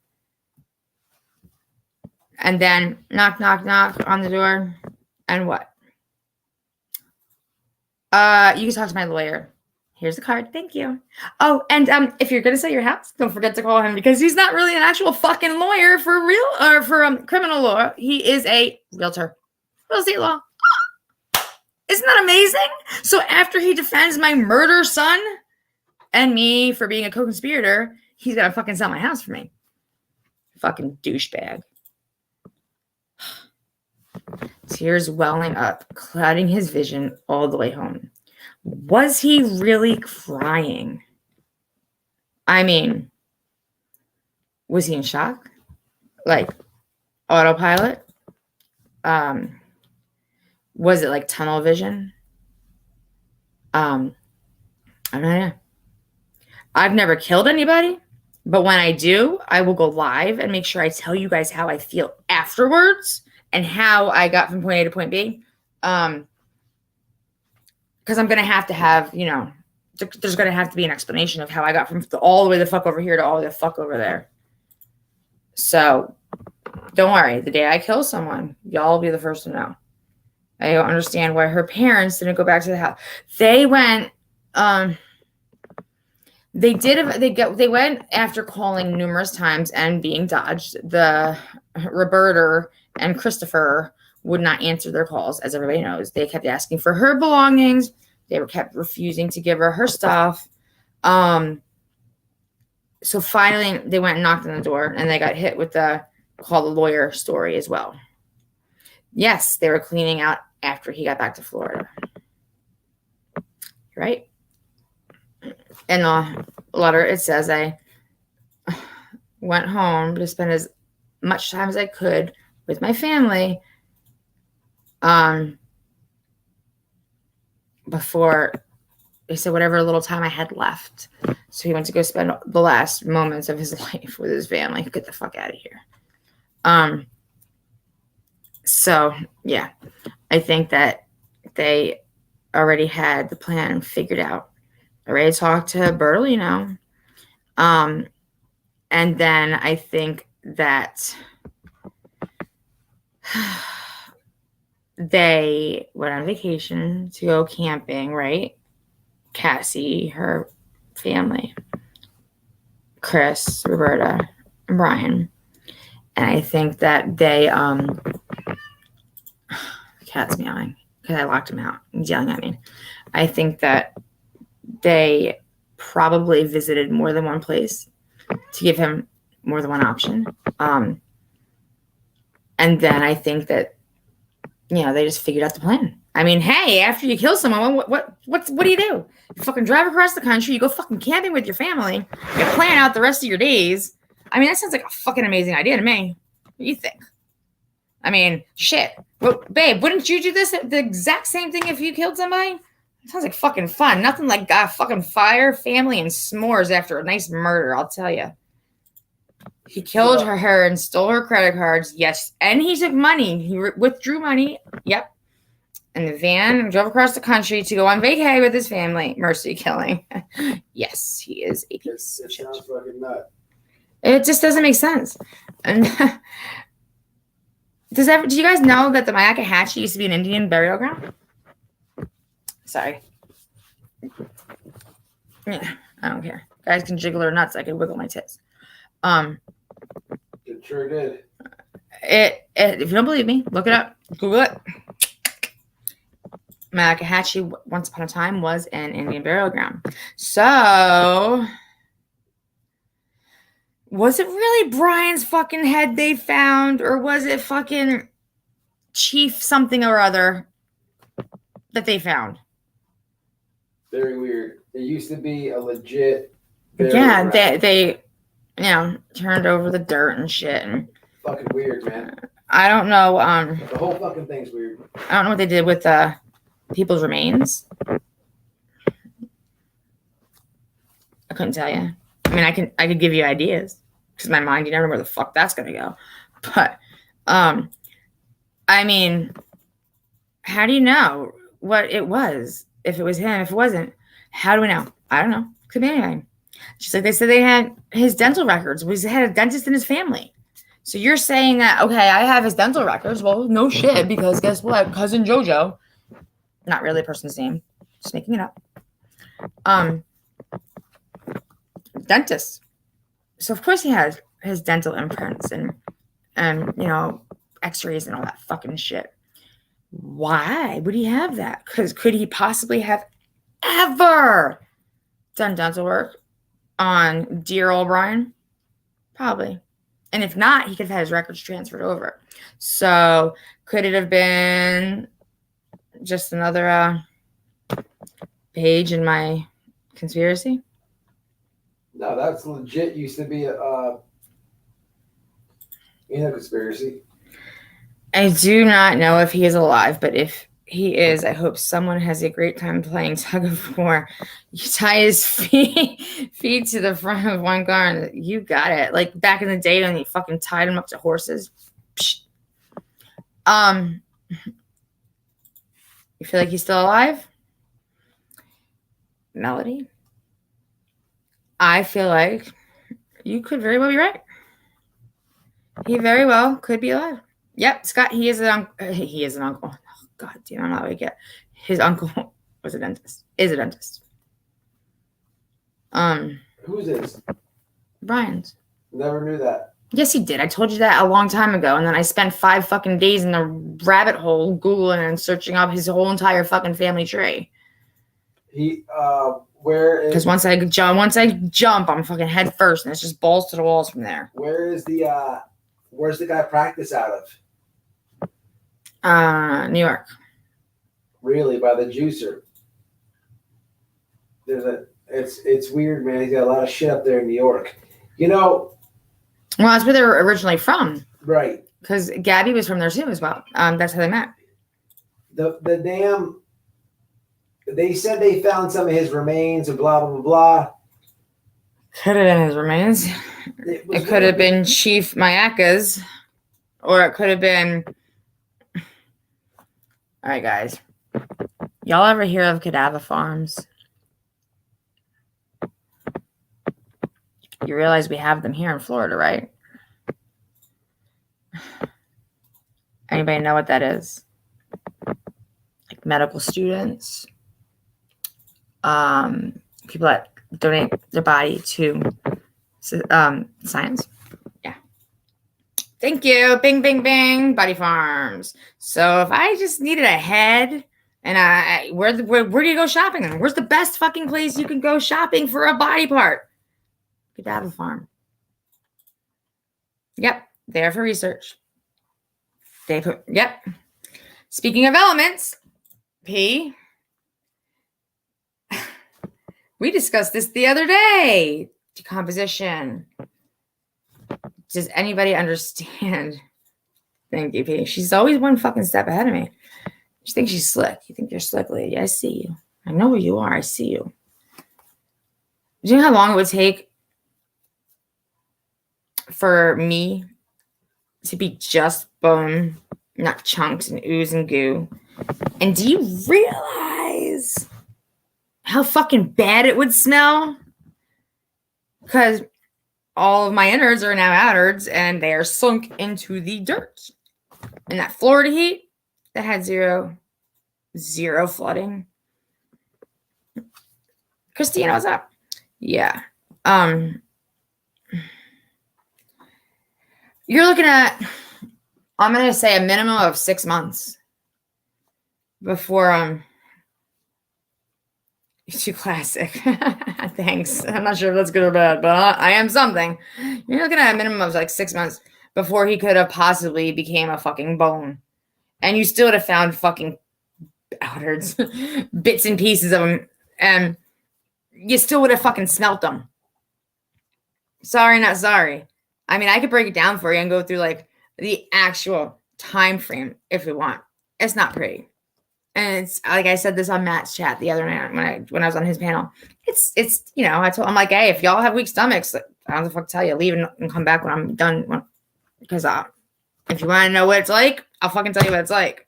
And then knock, knock, knock on the door. And what? You can talk to my lawyer. Here's the card. Thank you. Oh, and if you're going to sell your house, don't forget to call him because he's not really an actual fucking lawyer for real or for criminal law. He is a realtor. Real estate law. Isn't that amazing? So after he defends my murder son and me for being a co-conspirator, he's going to fucking sell my house for me. Fucking douchebag. Tears welling up, clouding his vision all the way home. Was he really crying? I mean, was he in shock? Like autopilot? Was it like tunnel vision? I don't know. I've never killed anybody, but when I do, I will go live and make sure I tell you guys how I feel afterwards and how I got from point A to point B. Because I'm going to have, there's going to have to be an explanation of how I got from all the way the fuck over here to all the fuck over there. So don't worry. The day I kill someone, y'all will be the first to know. I don't understand why her parents didn't go back to the house. They went, they went after calling numerous times and being dodged. The Roberta and Christopher would not answer their calls, as everybody knows. They kept asking for her belongings. They kept refusing to give her stuff. So finally, they went and knocked on the door, and they got hit with the call the lawyer story as well. Yes, they were cleaning out after he got back to Florida. Right? In the letter, it says, I went home to spend as much time as I could with my family before they said whatever little time I had left. So he went to go spend the last moments of his life with his family. Get the fuck out of here. So yeah, I think that they already had the plan figured out. I already talked to Bertolino. And then I think that they went on vacation to go camping, right? Cassie, her family, Chris, Roberta, and Brian. And I think that they, the cat's meowing because I locked him out. He's yelling at me. I think that they probably visited more than one place to give him more than one option. And then I think that, they just figured out the plan. I mean, hey, after you kill someone, what do you do? You fucking drive across the country, you go fucking camping with your family, you plan out the rest of your days. I mean, that sounds like a fucking amazing idea to me. What do you think? I mean, shit. Well, babe, wouldn't you do the exact same thing if you killed somebody? Sounds like fucking fun. Nothing like fucking fire, family, and s'mores after a nice murder, I'll tell you. He killed her and stole her credit cards. Yes. And he took money. He withdrew money. Yep. In the van and drove across the country to go on vacay with his family. Mercy killing. Yes, he is a piece of shit. Sounds fucking nuts. It just doesn't make sense. And do you guys know that the Myakkahatchee used to be an Indian burial ground? Sorry. Yeah, I don't care. Guys can jiggle their nuts. I can wiggle my tits. It sure did. If you don't believe me, look it up. Google it. Myakkahatchee, once upon a time, was an Indian burial ground. So, was it really Brian's fucking head they found, or was it fucking Chief something or other that they found? Very weird. It used to be a legit. Yeah, they turned over the dirt and shit. And fucking weird, man. I don't know. The whole fucking thing's weird. I don't know what they did with people's remains. I couldn't tell you. I mean, I could give you ideas because my mind, you never know where the fuck that's gonna go. But I mean, how do you know what it was? If it was him, if it wasn't, how do we know? I don't know. Could be anything. Just like they said, they had his dental records. He had a dentist in his family. So you're saying that, okay, I have his dental records. Well, no shit, because guess what? Cousin JoJo, not really a person's name, just making it up. Dentist. So of course he has his dental imprints and x-rays and all that fucking shit. Why would he have that? Because could he possibly have ever done dental work on dear old Brian? Probably. And if not, he could have had his records transferred over. So could it have been just another page in my conspiracy? No, that's legit. Used to be a conspiracy. I do not know if he is alive, but if he is, I hope someone has a great time playing tug of war. You tie his feet to the front of one car and you got it. Like back in the day when you fucking tied him up to horses. Psh. You feel like he's still alive? Melody? I feel like you could very well be right. He very well could be alive. Yep, Scott, he is an uncle. Oh, God damn, I don't know how we get. His uncle was a dentist. Is a dentist. Who's this? Brian's. Never knew that. Yes, he did. I told you that a long time ago. And then I spent 5 fucking days in the rabbit hole Googling and searching up his whole entire fucking family tree. Where is? Because once I jump, I'm fucking head first, and it's just balls to the walls from there. Where's the guy practice out of? New York. Really, by the juicer. It's weird, man. He's got a lot of shit up there in New York. Well, that's where they were originally from. Right. Because Gabby was from there too as well. That's how they met. The damn. They said they found some of his remains and blah blah blah blah. Could have been his remains. It could have been Chief Myakka's, or it could have been. All right, guys. Y'all ever hear of cadaver farms? You realize we have them here in Florida, right? Anybody know what that is? Like medical students, people that donate their body to science. Yeah. Thank you. Bing, bing, bing. Body farms. So if I just needed a head, and where do you go shopping then? Where's the best fucking place you can go shopping for a body part? Cadaver farm. Yep. There for research. Yep. Speaking of elements, P. We discussed this the other day. Decomposition. Does anybody understand? Thank you, P. She's always one fucking step ahead of me. You think she's slick. You think you're slick, lady. I see you. I know where you are. I see you. Do you know how long it would take for me to be just bone, not chunks and ooze and goo? And do you realize how fucking bad it would smell? Because all of my innards are now outards and they are sunk into the dirt. And that Florida heat, that had zero flooding. Christina, what's up? Yeah. You're looking at, I'm going to say, a minimum of 6 months before it's too classic. Thanks. I'm not sure if that's good or bad, but I am something. You're looking at a minimum of like 6 months before he could have possibly became a fucking bone. And you still would have found fucking outards, bits and pieces of them, and you still would have fucking smelt them. Sorry, not sorry. I mean, I could break it down for you and go through like the actual time frame if we want. It's not pretty. And it's like I said this on Matt's chat the other night when I was on his panel. It's I told him, like, hey, if y'all have weak stomachs, like, I don't know the fuck to tell you, leave and come back when I'm done. Because if you want to know what it's like, I'll fucking tell you what it's like.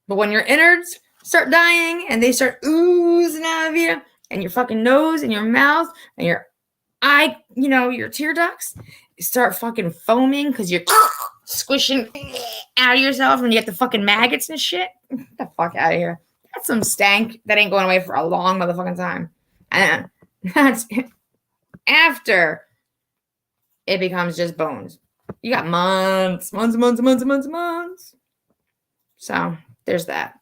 But when your innards start dying and they start oozing out of you, and your fucking nose and your mouth and your eye, your tear ducts start fucking foaming because you're squishing out of yourself and you get the fucking maggots and shit. Get the fuck out of here. That's some stank that ain't going away for a long motherfucking time. And that's after it becomes just bones. You got months. So there's that.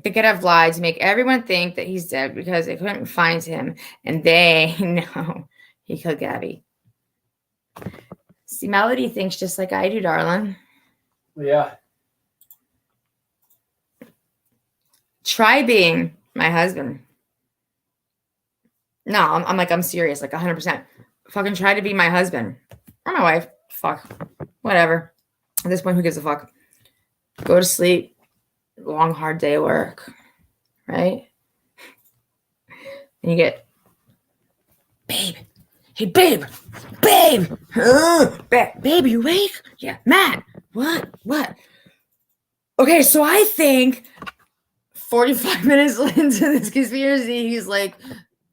They could have lied to make everyone think that he's dead because they couldn't find him, and they know he killed Gabby. See, Melody thinks just like I do, darling. Yeah. Try being my husband. No, I'm serious, like 100%. Fucking try to be my husband or my wife. Fuck, whatever. At this point, who gives a fuck? Go to sleep. Long, hard day of work, right? And you get, babe. Hey, babe. Babe, you awake? Yeah, Matt. What? Okay, so I think 45 minutes into this conspiracy, he's like,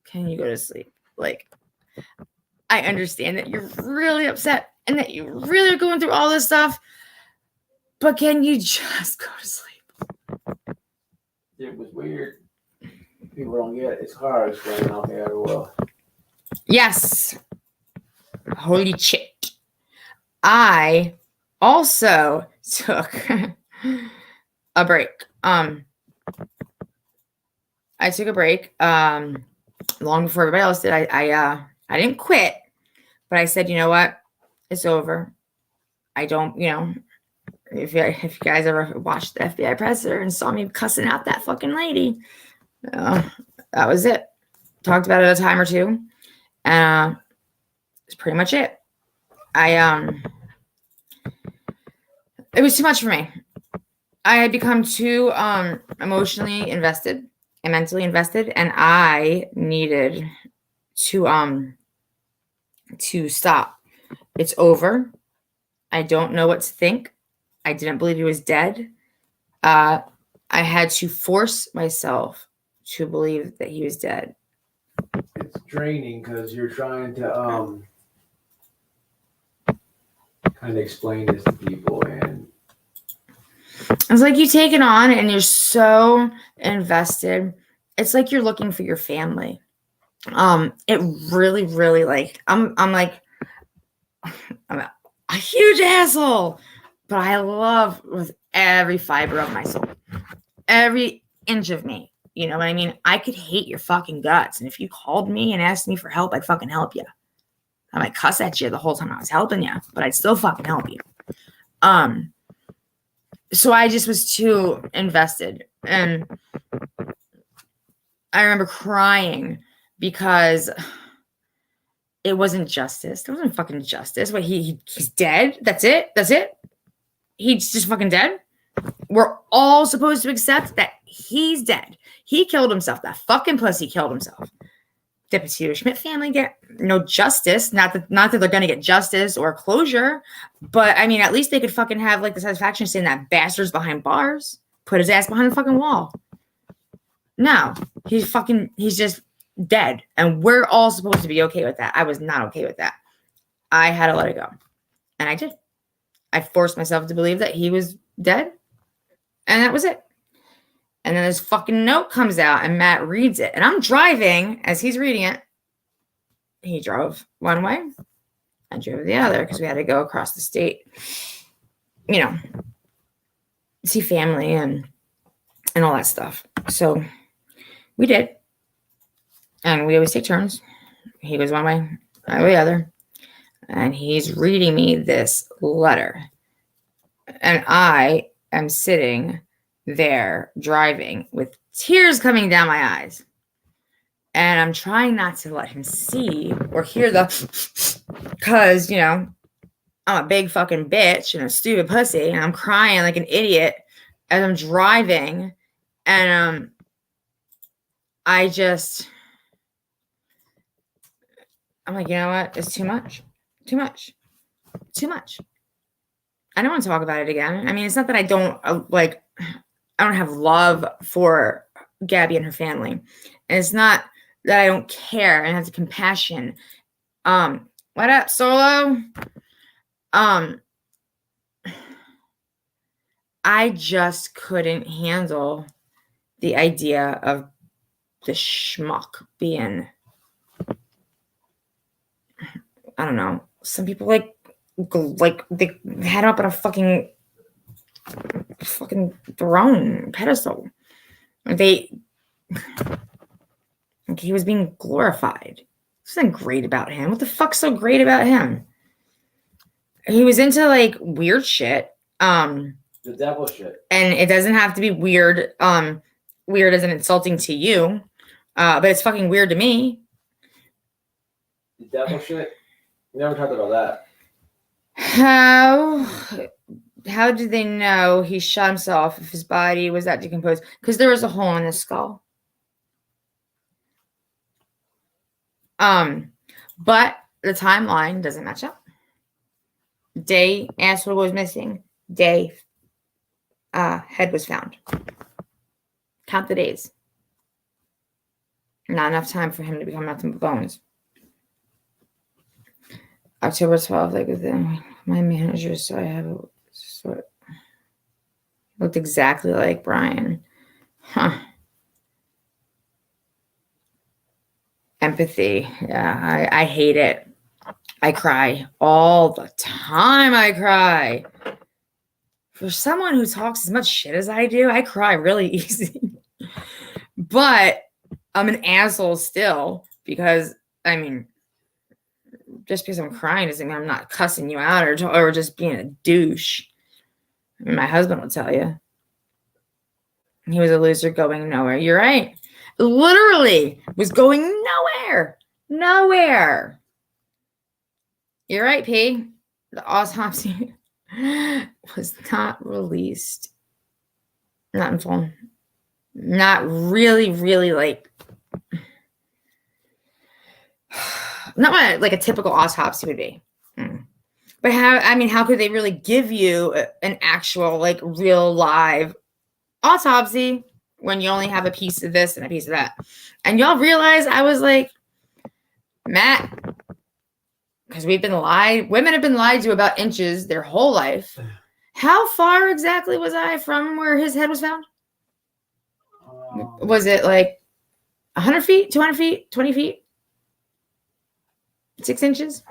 can you go to sleep? Like, I understand that you're really upset and that you really are going through all this stuff, but can you just go to sleep? It was weird. People don't get it. It's hard to explain out here the world. Yes. Holy shit. I also took a break. I took a break long before everybody else did. I didn't quit, but I said, you know what? It's over. I don't, if you guys ever watched the FBI presser and saw me cussing out that fucking lady, that was it. Talked about it a time or two. It's pretty much it. It was too much for me. I had become too emotionally invested and mentally invested, and I needed to stop. It's over. I don't know what to think. I didn't believe he was dead. I had to force myself to believe that he was dead. It's draining because you're trying to kind of explain this to people, and it's like you take it on and you're so invested. It's like you're looking for your family. It really, really, like, I'm a huge asshole. But I love with every fiber of my soul, every inch of me. You know what I mean? I could hate your fucking guts. And if you called me and asked me for help, I'd fucking help you. I might cuss at you the whole time I was helping you, but I'd still fucking help you. So I just was too invested. And I remember crying because it wasn't justice. There wasn't fucking justice. What, he's dead? That's it? He's just fucking dead? We're all supposed to accept that He's dead. He killed himself. That fucking pussy killed himself. The Petito Schmidt family get no justice. Not that they're gonna get justice or closure, but I mean, at least they could fucking have like the satisfaction of saying that bastard's behind bars. Put his ass behind the fucking wall. No, he's just dead, and we're all supposed to be okay with that. I was not okay with that. I had to let it go, and I did. I forced myself to believe that he was dead, and that was it. And then this fucking note comes out and Matt reads it. And I'm driving as he's reading it. He drove one way. I drove the other because we had to go across the state, see family and all that stuff. So we did. And we always take turns. He goes one way, I go the other. And he's reading me this letter. And I am sitting there driving with tears coming down my eyes, and I'm trying not to let him see or hear because I'm a big fucking bitch and a stupid pussy, and I'm crying like an idiot as I'm driving, and I'm like, you know what, it's too much. I don't want to talk about it again. I mean, it's not that I don't I don't have love for Gabby and her family. And it's not that I don't care and have the compassion. What up, Solo? I just couldn't handle the idea of the schmuck being, I don't know, some people like they had up on a fucking throne pedestal. He was being glorified. There's nothing great about him. What the fuck's so great about him? He was into like weird shit. The devil shit. And it doesn't have to be weird. Weird isn't insulting to you. But it's fucking weird to me. The devil shit? We never talked about that. How did they know he shot himself if his body was that decomposed? Because there was a hole in his skull. But the timeline doesn't match up. Day asshole was missing. Day head was found. Count the days. Not enough time for him to become nothing but bones. October 12th, like within my manager, so I have looked exactly like Brian. Huh. Empathy. Yeah, I hate it. I cry all the time. I cry. For someone who talks as much shit as I do, I cry really easy. But I'm an asshole still because, I mean, just because I'm crying doesn't mean I'm not cussing you out or just being a douche. I mean, my husband will tell you. He was a loser going nowhere. You're right. Literally was going nowhere. Nowhere. You're right, P. The autopsy was not released. Not in full. Not really, like... Not like a typical autopsy would be. But how could they really give you an actual, like, real live autopsy when you only have a piece of this and a piece of that? And y'all realize I was like, Matt, because women have been lied to about inches their whole life. How far exactly was I from where his head was found? Was it like 100 feet, 200 feet, 20 feet? 6 inches?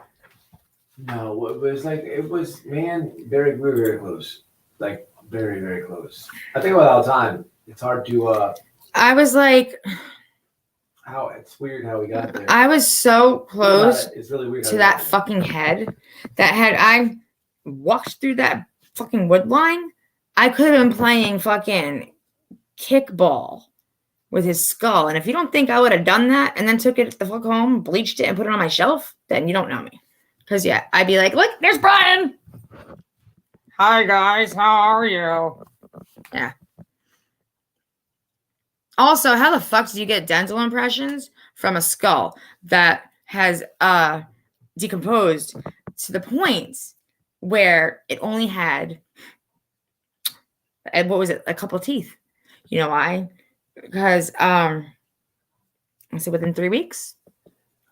No, it was very, very close. Like, very, very close. I think about it all the time. It's hard to, I was like... it's weird how we got there. I was so close it's really weird to that fucking head. That had I walked through that fucking wood line, I could have been playing fucking kickball with his skull. And if you don't think I would have done that and then took it the fuck home, bleached it, and put it on my shelf, then you don't know me. Because, yeah, I'd be like, look, there's Brian. Hi, guys. How are you? Yeah. Also, how the fuck did you get dental impressions from a skull that has decomposed to the point where it only had, what was it, a couple teeth? You know why? Because I said within 3 weeks,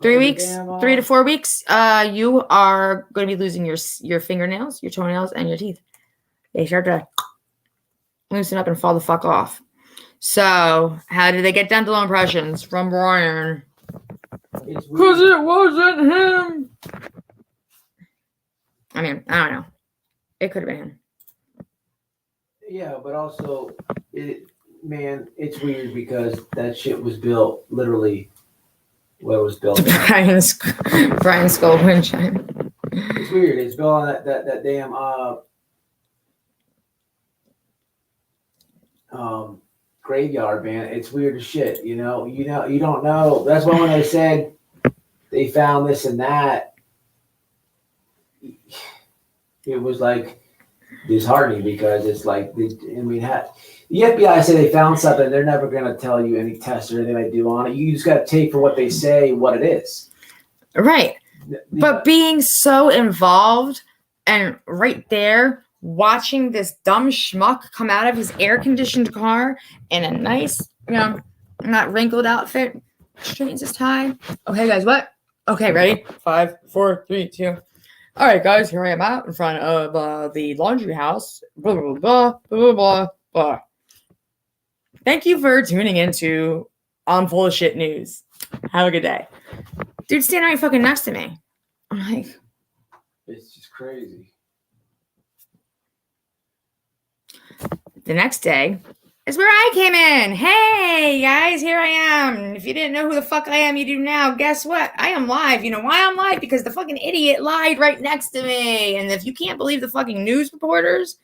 3 weeks, 3 to 4 weeks, you are going to be losing your fingernails, your toenails, and your teeth. They start to loosen up and fall the fuck off. So, how did they get dental impressions from Brian? Because it wasn't him. I mean, I don't know. It could have been him. Yeah, but also, it's weird because that shit was built literally where it was built. Brian's skull wind chime. It's weird. It's built on that damn graveyard, man. It's weird as shit. You don't know. That's why when they said they found this and that, it was like disheartening because it's like, the FBI said they found something. They're never going to tell you any tests or anything they do on it. You just got to take for what they say what it is. Right. But being so involved and right there, watching this dumb schmuck come out of his air-conditioned car in a nice, not wrinkled outfit, straightens his tie. Okay, guys, what? Okay, ready? 5, 4, 3, 2. All right, guys, here I am out in front of the laundry house. Blah, blah, blah, blah, blah, blah. Thank you for tuning into I'm Full of Shit News. Have a good day. Dude, standing right fucking next to me. I'm like, it's just crazy. The next day is where I came in. Hey, guys, here I am. If you didn't know who the fuck I am, you do now. Guess what? I am live. You know why I'm live? Because the fucking idiot lied right next to me. And if you can't believe the fucking news reporters,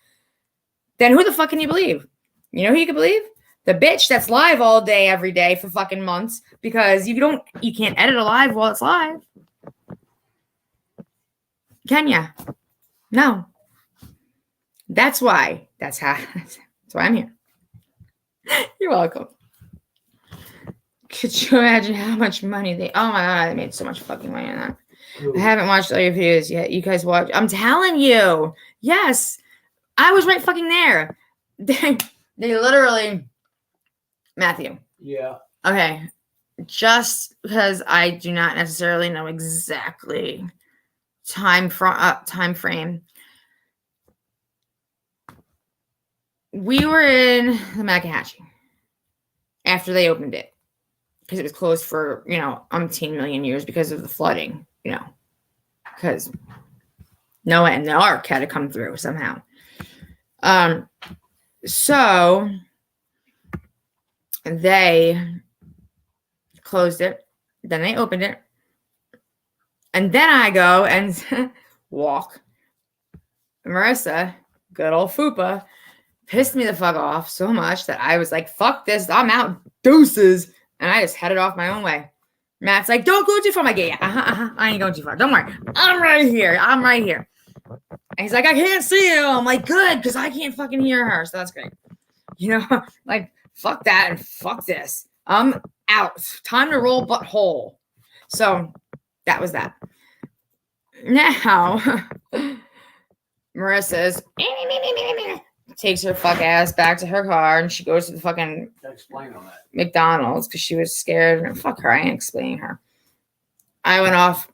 then who the fuck can you believe? You know who you can believe? The bitch that's live all day, every day for fucking months, because you can't edit a live while it's live. Can ya? No. That's why. That's why I'm here. You're welcome. Could you imagine how much money oh my god, they made so much fucking money on that. Ooh. I haven't watched all your videos yet. You guys watch. I'm telling you. Yes. I was right fucking there. They literally, Matthew. Yeah. Okay. Just because I do not necessarily know exactly time frame. We were in the Makahatchee after they opened it because it was closed for, umpteen million years because of the flooding, because Noah and the ark had to come through somehow. So they closed it, then they opened it, and then I go and walk. Marissa, good old Fupa, pissed me the fuck off so much that I was like, fuck this, I'm out, deuces. And I just headed off my own way. Matt's like, don't go too far. I'm like, yeah, I ain't going too far. Don't worry. I'm right here. And he's like, I can't see you. I'm like, good, because I can't fucking hear her. So that's great. Like, fuck that and fuck this. I'm out. Time to roll butthole. So that was that. Now, Marissa's takes her fuck ass back to her car and she goes to the fucking McDonald's because she was scared. And fuck her, I ain't explaining her. I went off.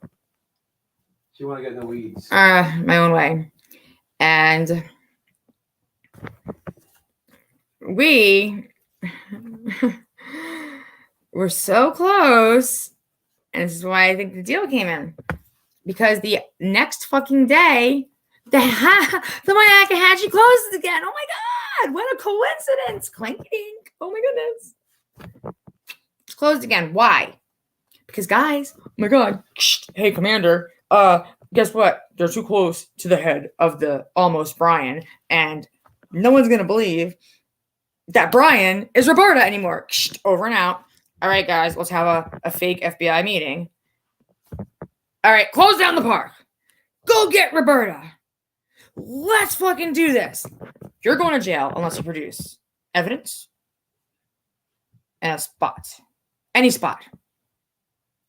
She want to get in the weeds. My own way. And we were so close. And this is why I think the deal came in. Because the next fucking day, the Makahatchee closes again. Oh my god, what a coincidence. Clink-a-dink. Oh my goodness. It's closed again. Why? Because guys, oh my god. Hey, Commander, guess what? They're too close to the head of the almost Brian, and no one's gonna believe that Brian is Roberta anymore. Over and out. All right, guys, let's have a fake FBI meeting. All right, close down the park. Go get Roberta. Let's fucking do this. You're going to jail unless you produce evidence, and a spot. Any spot.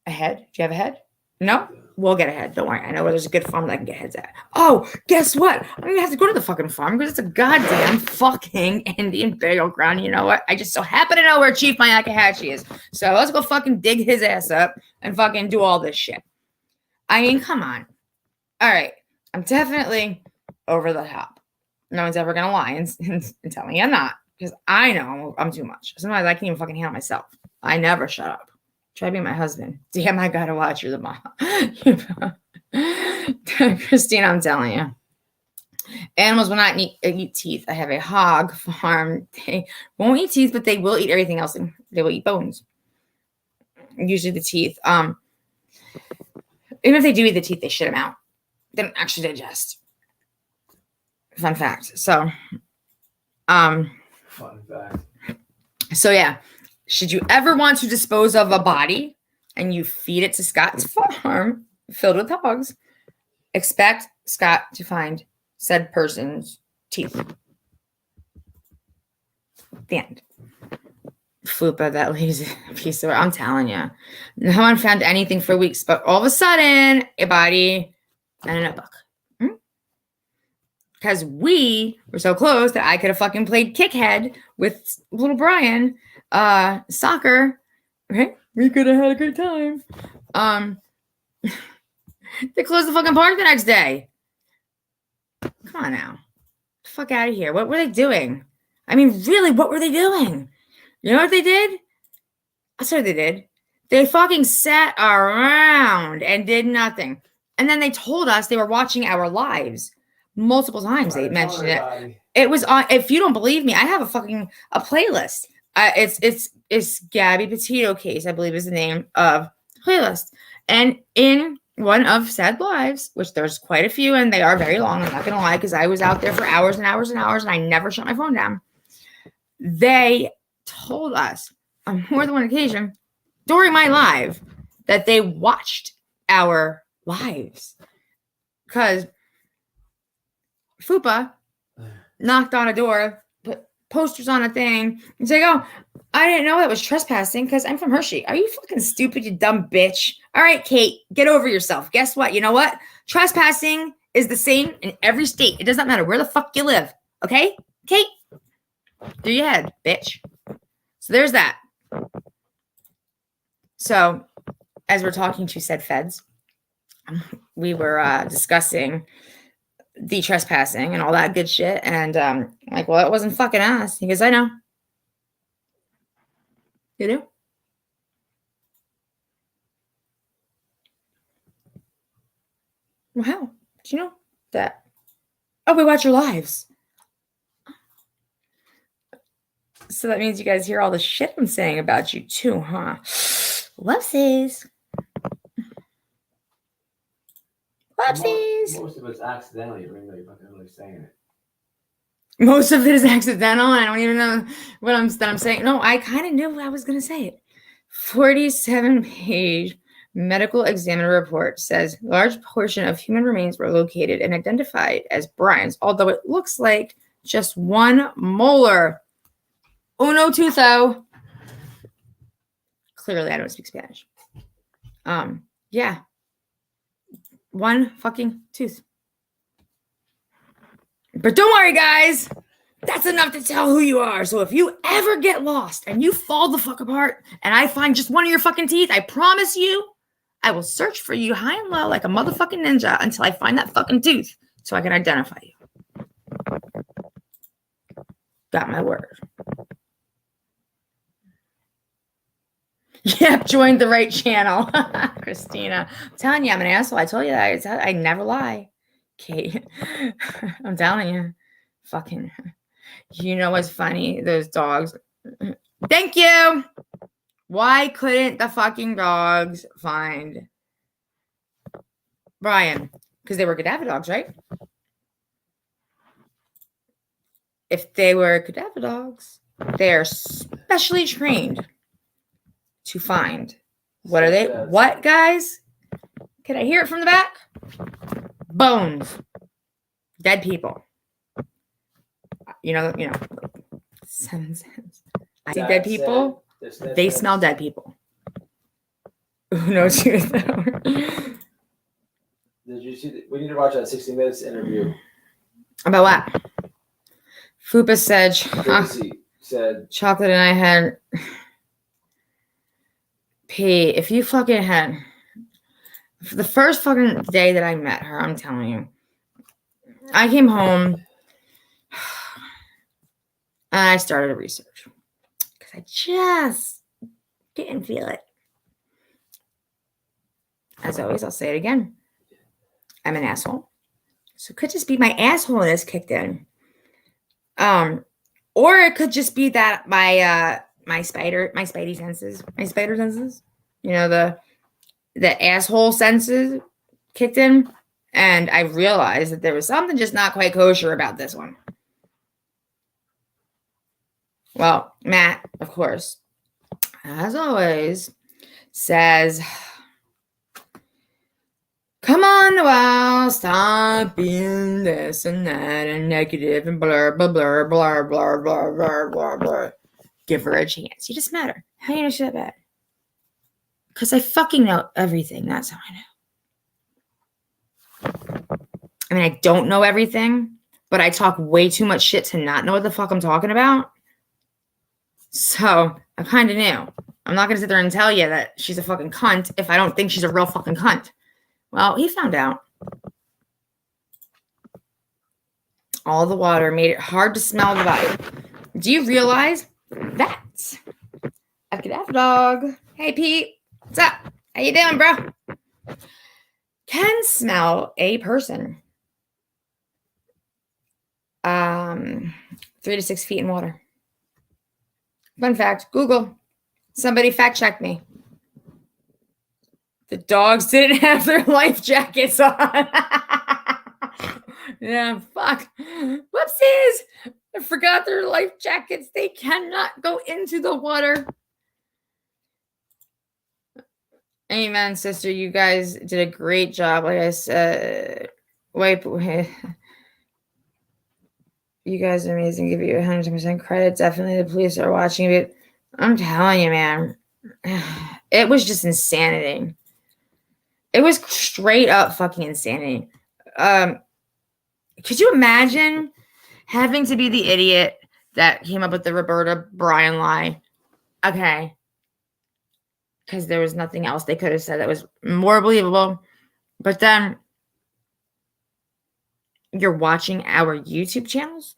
A head? Do you have a head? No? We'll get a head. Don't worry. I know where there's a good farm that I can get heads at. Oh, guess what? I'm going to have to go to the fucking farm because it's a goddamn fucking Indian burial ground. You know what? I just so happen to know where Chief Mayakahashi is. So let's go fucking dig his ass up and fucking do all this shit. I mean, come on. All right. I'm definitely over the top. No one's ever going to lie and tell me I'm not because I know I'm too much. Sometimes I can't even fucking handle myself. I never shut up. Try being my husband. Damn, I gotta watch. You're the mom. Christina, I'm telling you. Animals will not eat teeth. I have a hog farm. They won't eat teeth, but they will eat everything else. And they will eat bones. Usually the teeth. Even if they do eat the teeth, they shit them out. They don't actually digest. Fun fact. So, Fun fact. So yeah. Should you ever want to dispose of a body and you feed it to Scott's farm filled with hogs, expect Scott to find said person's teeth. The end. Fupa, that lazy piece of it. I'm telling you. No one found anything for weeks, but all of a sudden, a body and a notebook. Because we were so close that I could have fucking played kickhead with little Brian. Soccer, right? We could have had a great time. They closed the fucking park the next day. Come on now. Get the fuck out of here. What were they doing? I mean, really, what were they doing? You know what they did? That's what they did. They fucking sat around and did nothing. And then they told us they were watching our lives multiple times. They mentioned it. It was on. If you don't believe me, I have a playlist. It's Gabby Petito case, I believe is the name of the playlist. And in one of Sad Lives, which there's quite a few, and they are very long, I'm not going to lie, because I was out there for hours and hours and hours, and I never shut my phone down. They told us on more than one occasion during my live that they watched our lives. Because Fupa knocked on a door, put posters on a thing, and say, "Oh, I didn't know that was trespassing because I'm from Hershey." Are you fucking stupid, you dumb bitch? All right, Kate, get over yourself. Guess what? You know what? Trespassing is the same in every state. It does not matter where the fuck you live. Okay? Kate? Do your head, bitch. So there's that. So as we're talking to said feds, we were discussing the trespassing and all that good shit. And like, well, it wasn't fucking us. He goes, I know. You do? Well, how? Do you know that? Oh, we watch your lives. So that means you guys hear all the shit I'm saying about you too, huh? Whoopsies. Whoopsies. Most of it's accidental. You don't even know you're fucking really saying it. Most of it is accidental. I don't even know what I'm saying. No, I kind of knew I was going to say it. 47-page medical examiner report says a large portion of human remains were located and identified as Brian's, although it looks like just one molar. Uno tutho. Clearly, I don't speak Spanish. Yeah. One fucking tooth. But don't worry, guys. That's enough to tell who you are. So if you ever get lost and you fall the fuck apart and I find just one of your fucking teeth, I promise you, I will search for you high and low like a motherfucking ninja until I find that fucking tooth so I can identify you. Got my word. Yep, joined the right channel. Christina. I'm telling you, I'm an asshole. I told you that. I never lie. Kate. I'm telling you. Fucking. You know what's funny? Those dogs. Thank you. Why couldn't the fucking dogs find Brian? Because they were cadaver dogs, right? If they were cadaver dogs, they're specially trained to find. What are they? What, guys? Can I hear it from the back? Bones. Dead people. You know, 7 cents. I see dead people. They smell dead people. Who knows who though? Did you see? We need to watch that 60 Minutes interview. About what? Fupa said, chocolate and I had P. If you fucking had the first fucking day that I met her, I'm telling you, I came home and I started a research because I just didn't feel it. As always, I'll say it again. I'm an asshole. So it could just be my assholeness kicked in. Or it could just be that my spidey senses, you know, the asshole senses kicked in, and I realized that there was something just not quite kosher about this one. Well, Matt, of course, as always, says, come on, well, stop being this and that and negative and blah, blah, blah, blah, blah, blah, blah, blah, blah. Give her a chance. You just met her. How do you know she's that bad? Because I fucking know everything. That's how I know. I mean, I don't know everything, but I talk way too much shit to not know what the fuck I'm talking about. So I kind of knew. I'm not going to sit there and tell you that she's a fucking cunt if I don't think she's a real fucking cunt. Well, he found out. All the water made it hard to smell the body. Do you realize that? I could have a dog. Hey, Pete. What's up? How you doing, bro? Can smell a person. 3 to 6 feet in water. Fun fact. Google. Somebody fact check me. The dogs didn't have their life jackets on. Yeah, fuck. Whoopsies. I forgot their life jackets. They cannot go into the water. Amen, sister. You guys did a great job. Like I said, you guys are amazing. Give you 100% credit. Definitely the police are watching it. I'm telling you, man. It was just insanity. It was straight up fucking insanity. Could you imagine having to be the idiot that came up with the Roberta Bryan lie? Okay. Because there was nothing else they could have said that was more believable. But then you're watching our YouTube channels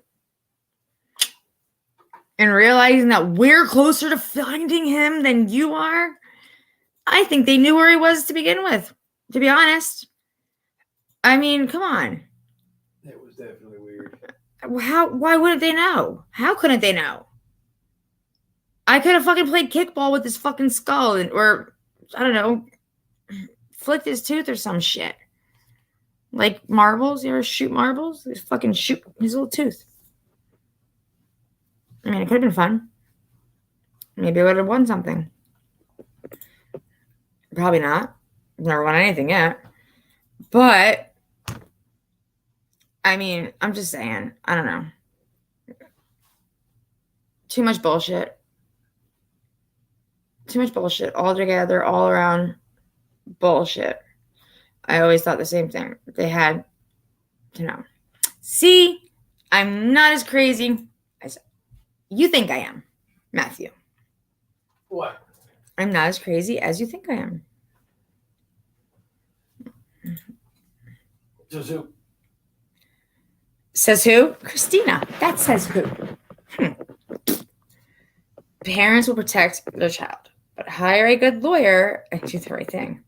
and realizing that we're closer to finding him than you are. I think they knew where he was to begin with, to be honest. I mean, come on. It was definitely weird. Why wouldn't they know? How couldn't they know? I could have fucking played kickball with his fucking skull or, I don't know, flicked his tooth or some shit. Like marbles. You ever shoot marbles? Just fucking shoot his little tooth. I mean, it could have been fun. Maybe I would have won something. Probably not. Never won anything yet. But, I mean, I'm just saying. I don't know. Too much bullshit. Too much bullshit all together, all around bullshit. I always thought the same thing. They had to know. See, I'm not as crazy as you think I am, Matthew. What? I'm not as crazy as you think I am. Says who? Says who? Christina. That says who? Parents will protect their child, but hire a good lawyer and do the right thing.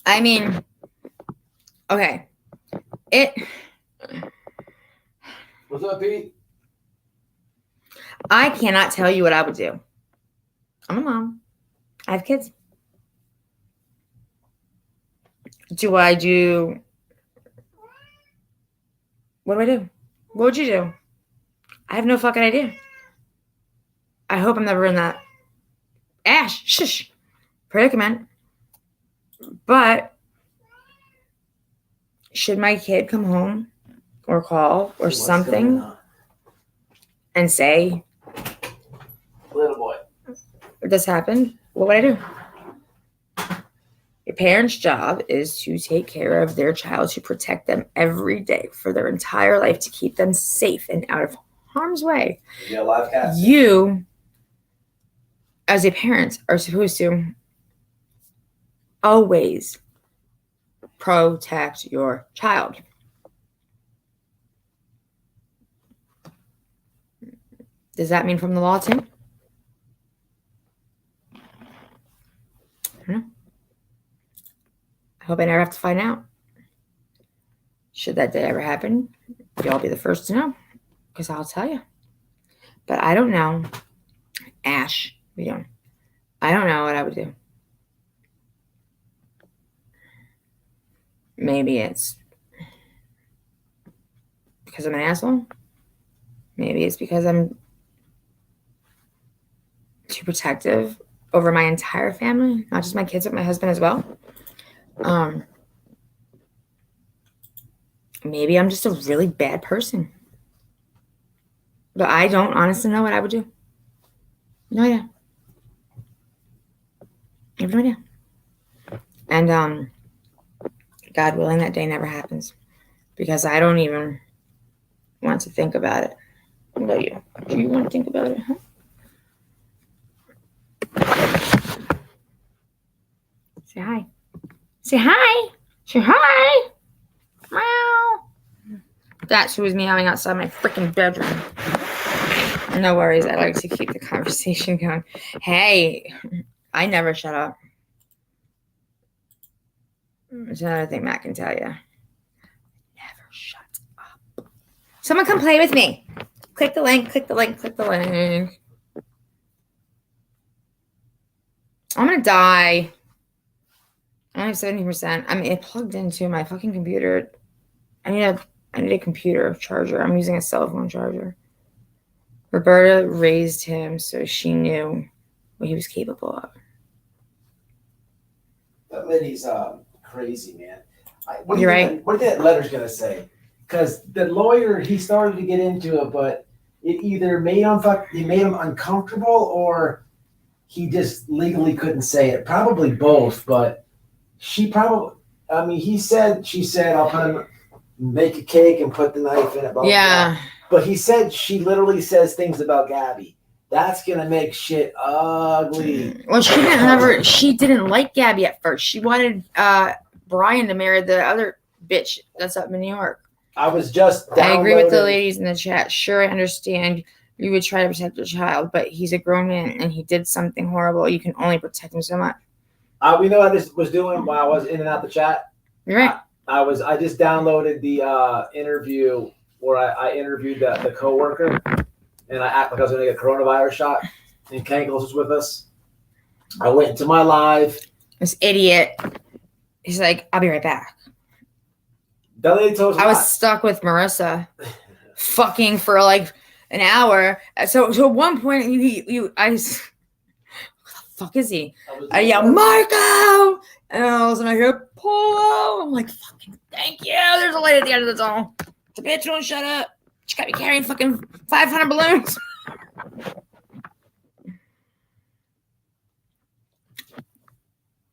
I mean, okay. What's up, Pete? I cannot tell you what I would do. I'm a mom. I have kids. Do I do? What do I do? What would you do? I have no fucking idea. I hope I'm never in that predicament. But should my kid come home or call or something and say, If this happened, what would I do? A parent's job is to take care of their child, to protect them every day for their entire life, to keep them safe and out of harm's way. Yeah, live cast. You, as a parent, are supposed to always protect your child. Does that mean from the law too? I don't know. I hope I never have to find out. Should that day ever happen, y'all be the first to know, because I'll tell you. But I don't know. Ash, I don't know what I would do. Maybe it's because I'm an asshole. Maybe it's because I'm too protective over my entire family, not just my kids, but my husband as well. Maybe I'm just a really bad person. But I don't honestly know what I would do. No idea. I have no idea. And God willing, that day never happens. Because I don't even want to think about it. What about you? Do you want to think about it, huh? Say hi. Say hi. Say hi. Meow. That's who was meowing outside my freaking bedroom. No worries. I like to keep the conversation going. Hey, I never shut up. There's another thing Matt can tell you. Never shut up. Someone come play with me. Click the link, click the link, click the link. I'm going to die. I have 70%. I mean, it plugged into my fucking computer. I need a computer charger. I'm using a cell phone charger. Roberta raised him so she knew what he was capable of. That lady's crazy, man. You're right. What that letter's gonna say? Because the lawyer, he started to get into it, but it either made him uncomfortable, or he just legally couldn't say it. Probably both, but she probably. I mean, she said, "I'll put him, make a cake and put the knife in it." Blah, Yeah. blah. But he said she literally says things about Gabby. That's gonna make shit ugly. Well, she didn't like Gabby at first. She wanted Brian to marry the other bitch that's up in New York. I was just I agree with the ladies in the chat. Sure, I understand you would try to protect your child, but he's a grown man and he did something horrible. You can only protect him so much. We know what I just was doing while I was in and out the chat. You're right. I just downloaded the interview where I interviewed the coworker, and I act like I was going to get a coronavirus shot, and Kankles was with us. I went into my live. This idiot, he's like, "I'll be right back." That lady told us I was stuck with Marissa, fucking for like an hour. So at one point, I what the fuck is he? I yell, "Marco!" And all of a sudden I hear Polo. I'm like, "Fucking thank you." There's a light at the end of the tunnel. The bitch won't shut up. She got me carrying fucking 500 balloons.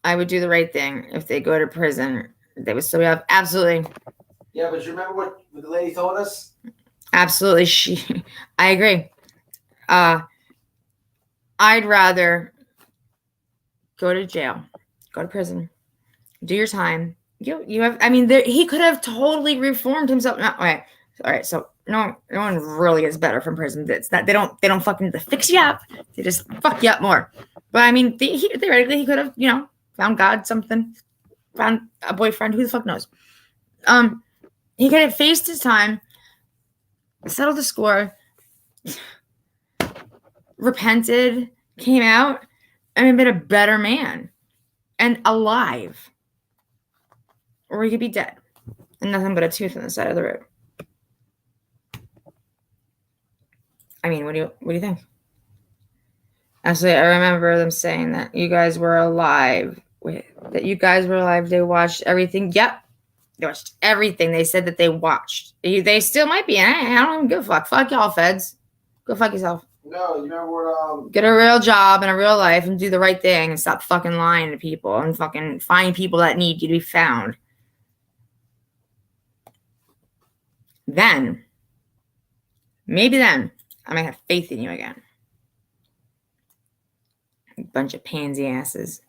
I would do the right thing if they go to prison. They would still be up. Absolutely. Yeah, but you remember what the lady told us? Absolutely. I agree. I'd rather go to jail, go to prison, do your time. You have. I mean, he could have totally reformed himself. No, all right. So no one really gets better from prison. It's not. They don't fucking fix you up. They just fuck you up more. But I mean, theoretically, he could have, found God, found a boyfriend. Who the fuck knows? He could have faced his time, settled the score, repented, came out, and been a better man and alive. Or he could be dead and nothing but a tooth on the side of the road. I mean, what do you think? Actually, I remember them saying that you guys were alive. They watched everything. Yep. They watched everything. They said that they watched. They still might be. I don't even give a fuck. Fuck y'all, feds. Go fuck yourself. No, you remember what? Get a real job and a real life and do the right thing and stop fucking lying to people and fucking find people that need you to be found. Then, maybe then, I might have faith in you again. Bunch of pansy asses.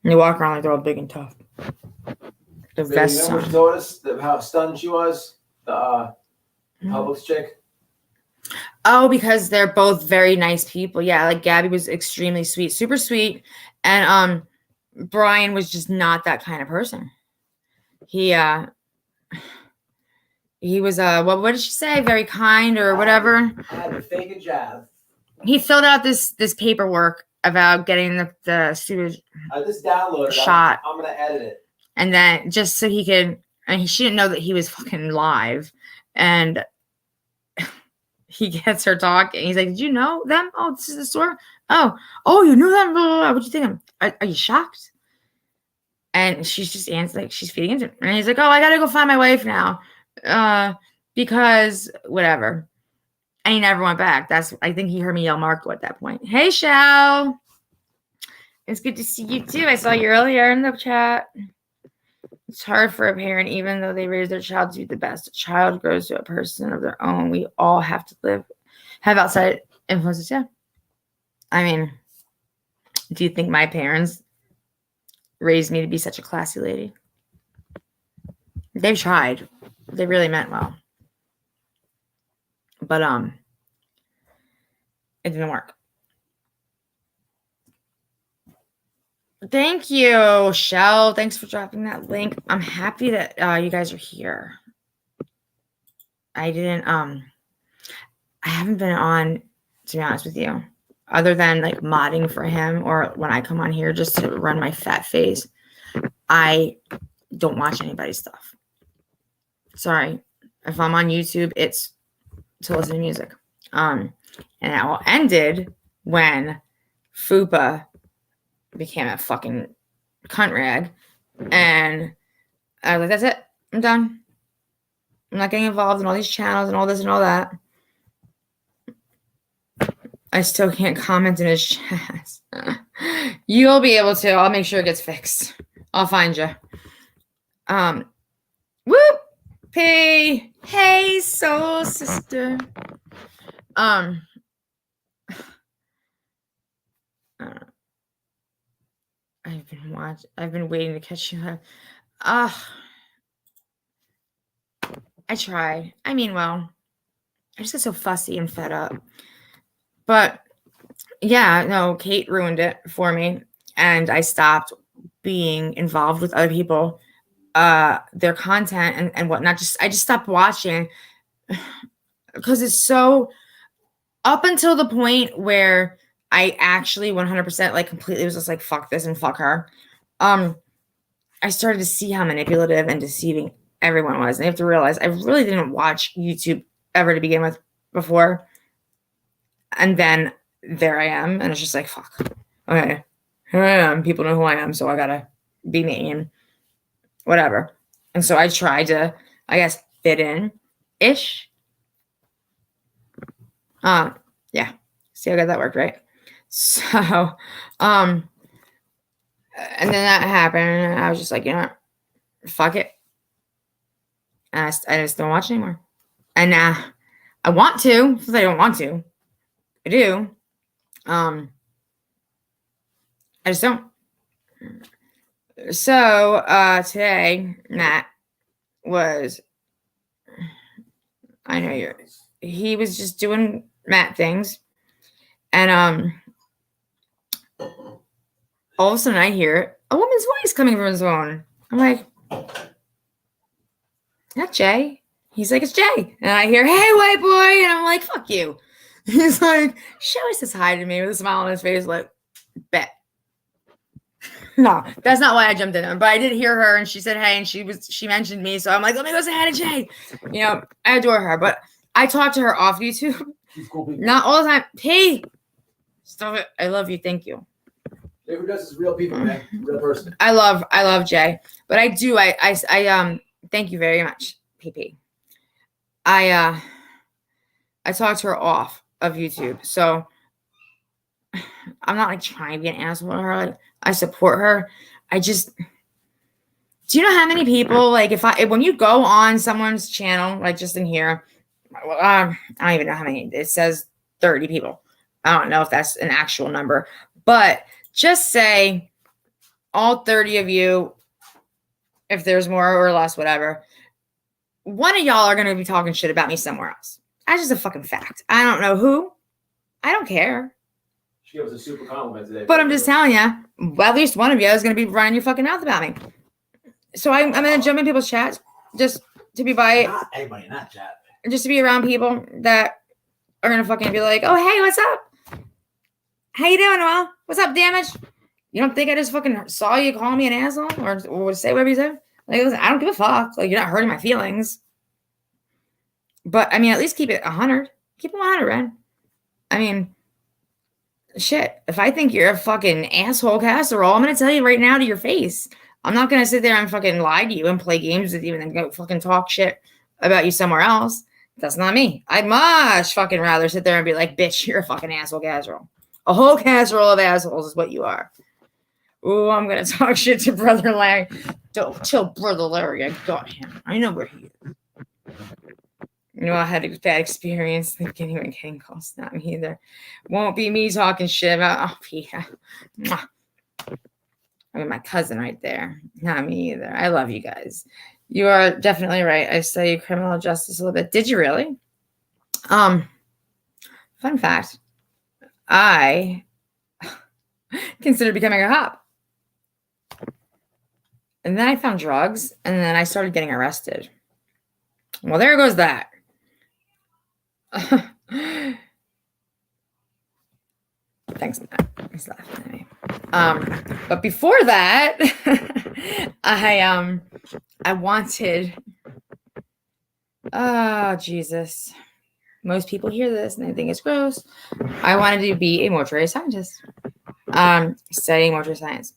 And they walk around like they're all big and tough. The vest Remember she told us how stunned she was? The Publix chick? Oh, because they're both very nice people. Yeah, like Gabby was extremely sweet, super sweet. And Brian was just not that kind of person. He was what did she say? Very kind or whatever. Had to fake a jab. He filled out this paperwork about getting the sewage I just downloaded it. shot. I'm gonna edit it. And then just so he could, and she didn't know that he was fucking live. And he gets her talking. He's like, "Did you know them? Oh, this is the store. Oh, you knew them. Blah, blah, blah. What do you think? Are you shocked?" And she's just answering, like she's feeding into it. And he's like, "Oh, I gotta go find my wife now, because whatever." And he never went back. I think he heard me yell Marco at that point. Hey, Shell. It's good to see you too. I saw you earlier in the chat. It's hard for a parent, even though they raise their child to be the best. A child grows to a person of their own. We all have to have outside influences. Yeah. I mean, do you think my parents raised me to be such a classy lady? They've tried. They really meant well. But it didn't work. Thank you, Shell. Thanks for dropping that link. I'm happy that you guys are here. I haven't been on, to be honest with you, other than like modding for him or when I come on here just to run my fat face. I don't watch anybody's stuff. Sorry. If I'm on YouTube, it's to listen to music. And it all ended when Fupa became a fucking cunt rag. And I was like, that's it. I'm done. I'm not getting involved in all these channels and all this and all that. I still can't comment in his chats. You'll be able to. I'll make sure it gets fixed. I'll find you. Whoop! P. Hey, soul sister. I've been waiting to catch you up. I try. I mean, well, I just get so fussy and fed up. But yeah, no, Kate ruined it for me. And I stopped being involved with other people, their content and whatnot. I just stopped watching because it's so up until the point where I actually 100% like completely was just like, fuck this and fuck her. I started to see how manipulative and deceiving everyone was. And you have to realize I really didn't watch YouTube ever to begin with before. And then there I am. And it's just like, fuck. Okay. Here I am. People know who I am. So I gotta be me and whatever. And so I tried to, I guess, fit in ish. Yeah. See how good that worked, right? So, and then that happened, and I was just like, you know what? Fuck it. And I just don't watch anymore. And I want to, because I don't want to. I do. I just don't. So, today, Matt was, he was just doing Matt things. And, all of a sudden I hear a woman's voice coming from his phone. I'm like, not Jay. He's like, it's Jay. And I hear, hey, white boy. And I'm like, fuck you. He's like, she always says hi to me with a smile on his face, like, bet. No, that's not why I jumped in there. But I did hear her and she said, hey, and she mentioned me. So I'm like, let me go say hi to Jay. You know, I adore her. But I talk to her off YouTube. She's cool. Not all the time. P. Stop it. I love you. Thank you. Who does is real people, man. Real person. I love Jay. But I do. I thank you very much, PP. I I talked her off of YouTube. So I'm not like trying to be an asshole to her. Like, I support her. I just, do you know how many people, like, when you go on someone's channel, like just in here, I don't even know how many, it says 30 people. I don't know if that's an actual number, but just say all 30 of you, if there's more or less, whatever, one of y'all are going to be talking shit about me somewhere else. That's just a fucking fact. I don't know who. I don't care. She gave us a super compliment today. But I'm just telling you, at least one of you is going to be running your fucking mouth about me. So I'm going to jump in people's chats just to be Not anybody in that chat. just to be around people that are going to fucking be like, oh, hey, what's up? How you doing, Noel? What's up, Damage? You don't think I just fucking saw you call me an asshole or say whatever you said? Like, listen, I don't give a fuck. Like, you're not hurting my feelings. But, I mean, at least keep it 100. Keep it 100, Ren. I mean, shit. If I think you're a fucking asshole casserole, I'm going to tell you right now to your face. I'm not going to sit there and fucking lie to you and play games with you and then go fucking talk shit about you somewhere else. That's not me. I'd much fucking rather sit there and be like, bitch, you're a fucking asshole casserole. A whole casserole of assholes is what you are. Oh, I'm going to talk shit to Brother Larry. Don't tell Brother Larry I got him. I know where he is. You know, I had a bad experience thinking he was getting calls. Not me either. Won't be me talking shit about, oh, yeah. I mean, my cousin right there. Not me either. I love you guys. You are definitely right. I studied criminal justice a little bit. Did you really? Fun fact. I considered becoming a cop. And then I found drugs, and then I started getting arrested. Well, there goes that. Thanks, Matt. He's laughing at me. But before that, I wanted. Oh, Jesus. Most people hear this and they think it's gross. I wanted to be a mortuary scientist. Studying mortuary science.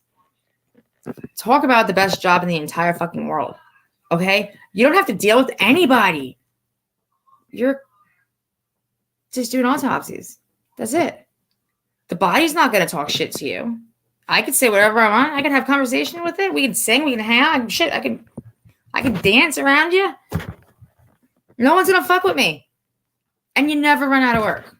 Talk about the best job in the entire fucking world. Okay? You don't have to deal with anybody. You're just doing autopsies. That's it. The body's not going to talk shit to you. I could say whatever I want. I could have conversation with it. We can sing. We can hang out. Shit, I can dance around you. No one's going to fuck with me. And you never run out of work.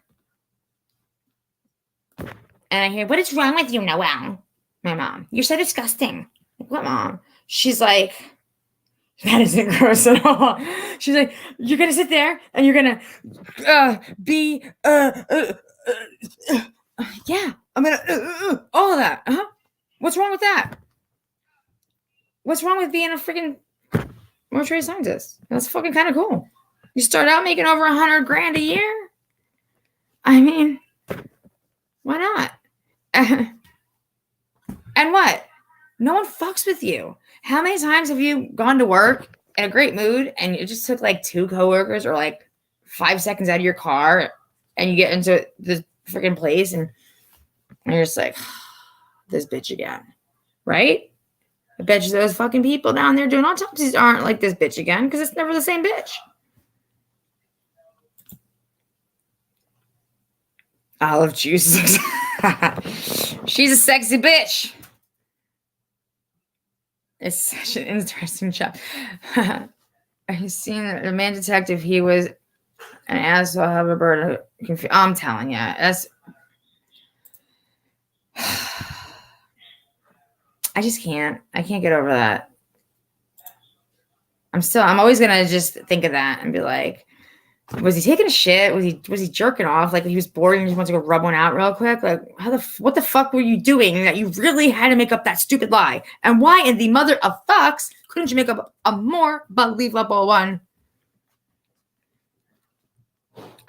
And I hear, what is wrong with you, Noel? My mom. You're so disgusting. Like, what, Mom? She's like, that isn't gross at all. She's like, you're going to sit there and you're going to yeah, I'm going to all of that. Uh-huh. What's wrong with that? What's wrong with being a freaking mortuary scientist? That's fucking kind of cool. You start out making over $100,000 a year. I mean, why not? And what? No one fucks with you. How many times have you gone to work in a great mood and you just took like 2 coworkers or like 5 seconds out of your car and you get into the freaking place and you're just like, this bitch again, right? I bet you those fucking people down there doing autopsies aren't like this bitch again because it's never the same bitch. Olive juice. She's a sexy bitch. It's such an interesting job. I've seen a man detective. He was an asshole. Have a bird. I'm telling you, that's. I just can't. I can't get over that. I'm always gonna just think of that and be like, was he taking a shit? Was he jerking off? Like he was bored and just wanted to go rub one out real quick? Like what the fuck were you doing that you really had to make up that stupid lie? And why in the mother of fucks couldn't you make up a more believable one?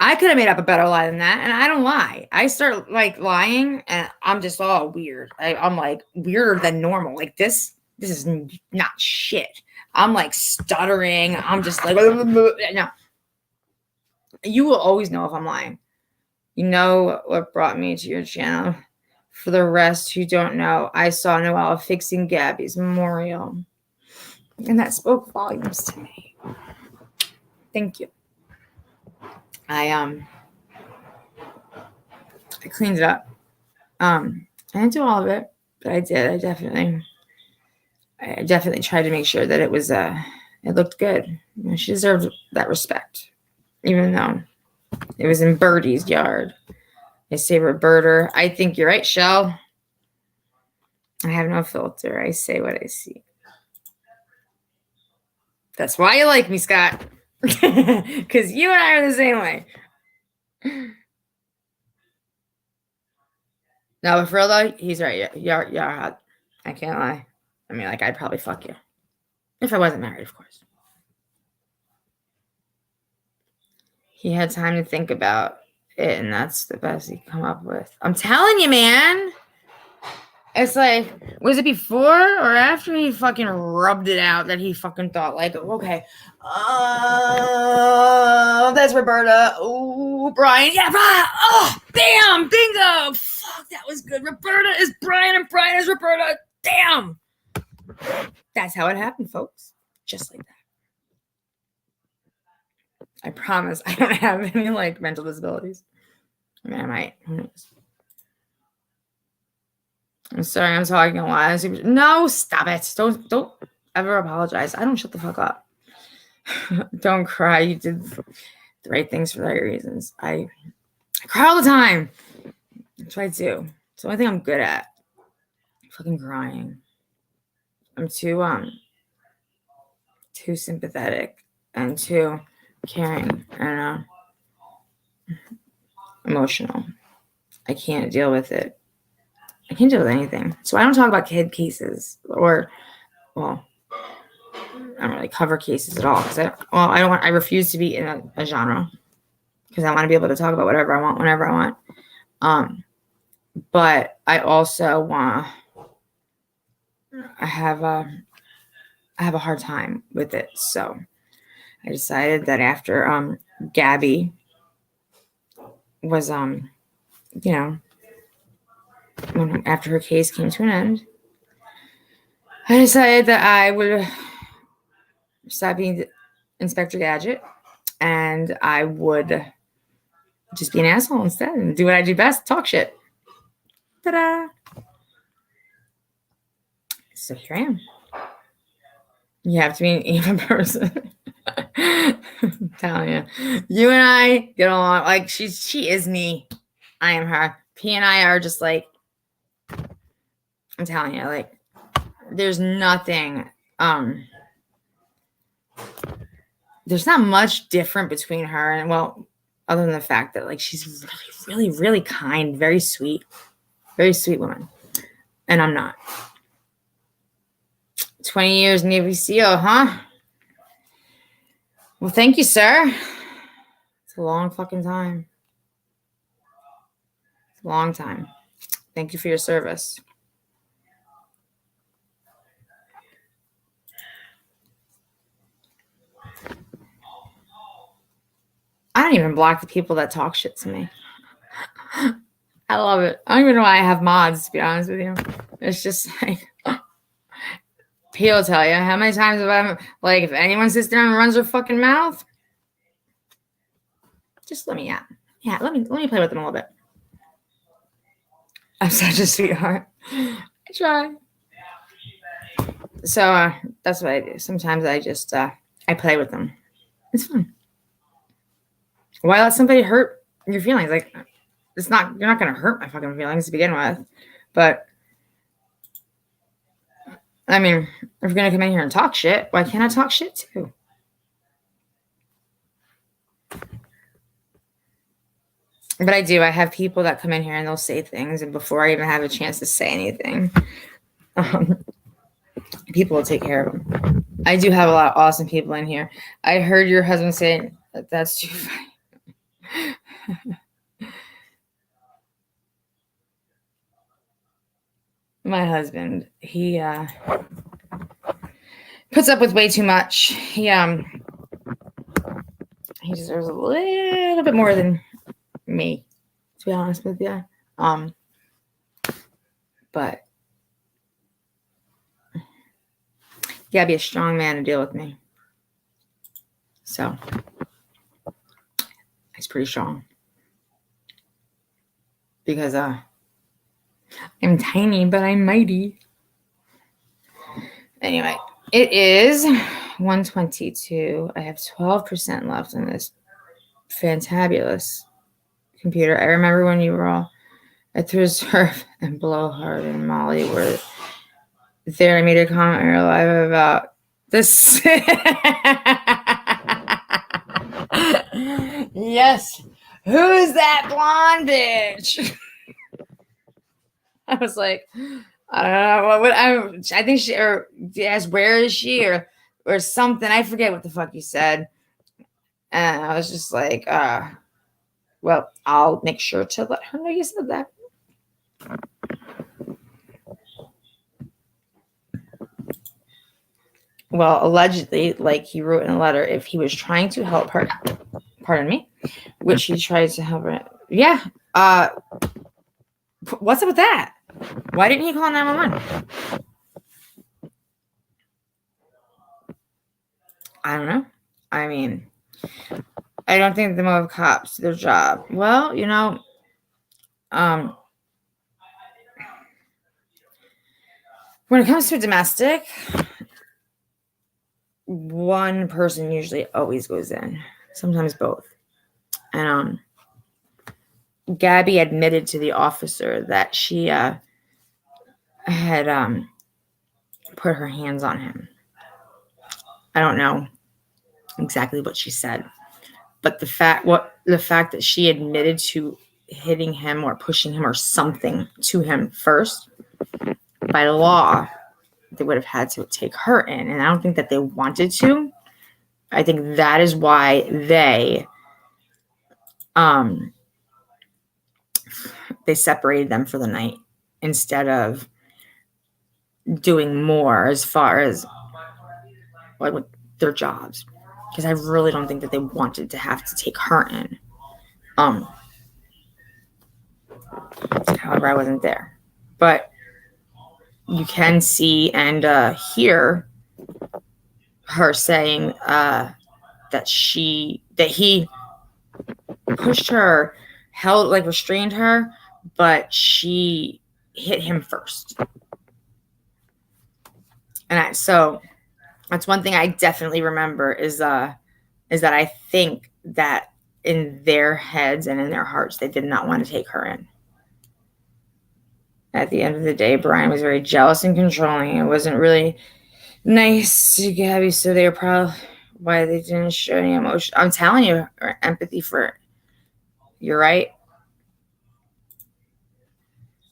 I could have made up a better lie than that, and I don't lie. I start like lying, and I'm just all weird. I'm like weirder than normal. Like this is not shit. I'm like stuttering. I'm just like no. You will always know if I'm lying. You know what brought me to your channel. For the rest who don't know, I saw Noelle fixing Gabby's memorial. And that spoke volumes to me. Thank you. I cleaned it up. I didn't do all of it, but I did. I definitely tried to make sure that it was it looked good. She deserved that respect, even though it was in Birdie's yard. I say Roberta. I think you're right, Shell. I have no filter. I say what I see. That's why you like me, Scott. Because you and I are the same way. No, but for real though, he's right. You're hot. I can't lie. I mean, I'd probably fuck you. If I wasn't married, of course. He had time to think about it, and that's the best he come up with. I'm telling you, man. It's like, was it before or after he fucking rubbed it out that he fucking thought, like, okay, that's Roberta. Oh, Brian. Yeah, Brian. Oh, damn. Bingo. Fuck, that was good. Roberta is Brian and Brian is Roberta. Damn. That's how it happened, folks. Just like that. I promise I don't have any, like, mental disabilities. I mean, I might. Who knows? I'm sorry, I'm talking a lot. No, stop it. Don't ever apologize. I don't shut the fuck up. Don't cry. You did the right things for the right reasons. I cry all the time. That's what I do. It's the only thing I'm good at. Fucking crying. I'm too sympathetic and too caring and emotional. I can't deal with it. I can't deal with anything. So I don't talk about kid cases or, well, I don't really cover cases at all because I refuse to be in a genre because I want to be able to talk about whatever I want whenever I want. But I also want I have a hard time with it. So I decided that after Gabby was after her case came to an end, I decided that I would stop being Inspector Gadget and I would just be an asshole instead and do what I do best, talk shit. Ta-da! So here I am. You have to be an even person. I'm telling you. You and I get along. Like, she is me. I am her. P and I are just like, I'm telling you, like, there's nothing, there's not much different between her and, well, other than the fact that, like, she's really, really, really kind, very sweet woman. And I'm not. 20 years Navy SEAL, huh? Well, thank you, sir. It's a long fucking time. It's a long time. Thank you for your service. I don't even block the people that talk shit to me. I love it. I don't even know why I have mods, to be honest with you. It's just like, Petito tell you, how many times have I, like, if anyone sits down and runs their fucking mouth, just let me out. Yeah, let me play with them a little bit. I'm such a sweetheart. I try. So that's what I do. Sometimes I just I play with them. It's fun. Why let somebody hurt your feelings? Like, you're not gonna hurt my fucking feelings to begin with. But I mean, if you're gonna come in here and talk shit, why can't I talk shit too? But I do. I have people that come in here and they'll say things, and before I even have a chance to say anything, people will take care of them. I do have a lot of awesome people in here. I heard your husband say that that's too funny. My husband, he puts up with way too much. He deserves a little bit more than me, to be honest with you. But you gotta be a strong man to deal with me. So I He's pretty strong. Because I'm tiny, but I'm mighty. Anyway, it is 1:22. I have 12% left in this fantabulous computer. I remember when you were all at the reserve and Blowhard and Molly were there. I made a comment in real live about this. Yes. Who is that blonde bitch? I was like, I don't know I think she or yes, where is she or something. I forget what the fuck you said. And I was just like, well, I'll make sure to let her know you said that. Well, allegedly, like he wrote in a letter, if he was trying to help her, pardon me, which he tried to help her. Yeah. What's up with that? Why didn't he call 911? I don't know. I mean, I don't think the Moab cops do their job. Well, when it comes to domestic, one person usually always goes in, sometimes both. And Gabby admitted to the officer that she had put her hands on him. I don't know exactly what she said, but the fact that she admitted to hitting him or pushing him or something to him first, by law, they would have had to take her in, and I don't think that they wanted to. I think that is why they separated them for the night instead of doing more as far as like with their jobs, because I really don't think that they wanted to have to take her in. However, I wasn't there, but you can see and hear her saying that he pushed her, restrained her, but she hit him first. And so that's one thing I definitely remember is that I think that in their heads and in their hearts, they did not want to take her in. At the end of the day, Brian was very jealous and controlling. It wasn't really nice to Gabby, so they were probably why they didn't show any emotion. I'm telling you, or empathy for. You're right.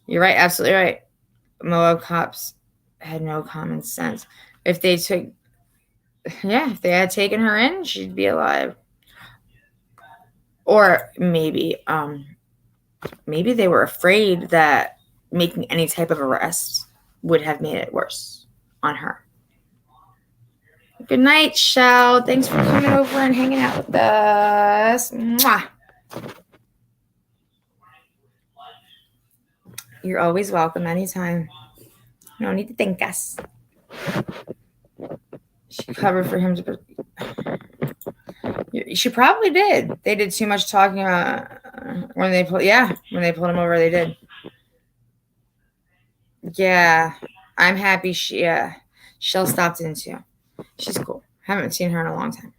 You're right. Absolutely right. Moab cops had no common sense. If they had taken her in, she'd be alive. Or maybe they were afraid that making any type of arrest would have made it worse on her. Good night, Shell. Thanks for coming over and hanging out with us. Mwah. You're always welcome anytime. No need to thank us. She covered for him to. She probably did. They did too much talking when they pulled him over. They did. Yeah, I'm happy Shell stopped in too. She's cool. Haven't seen her in a long time.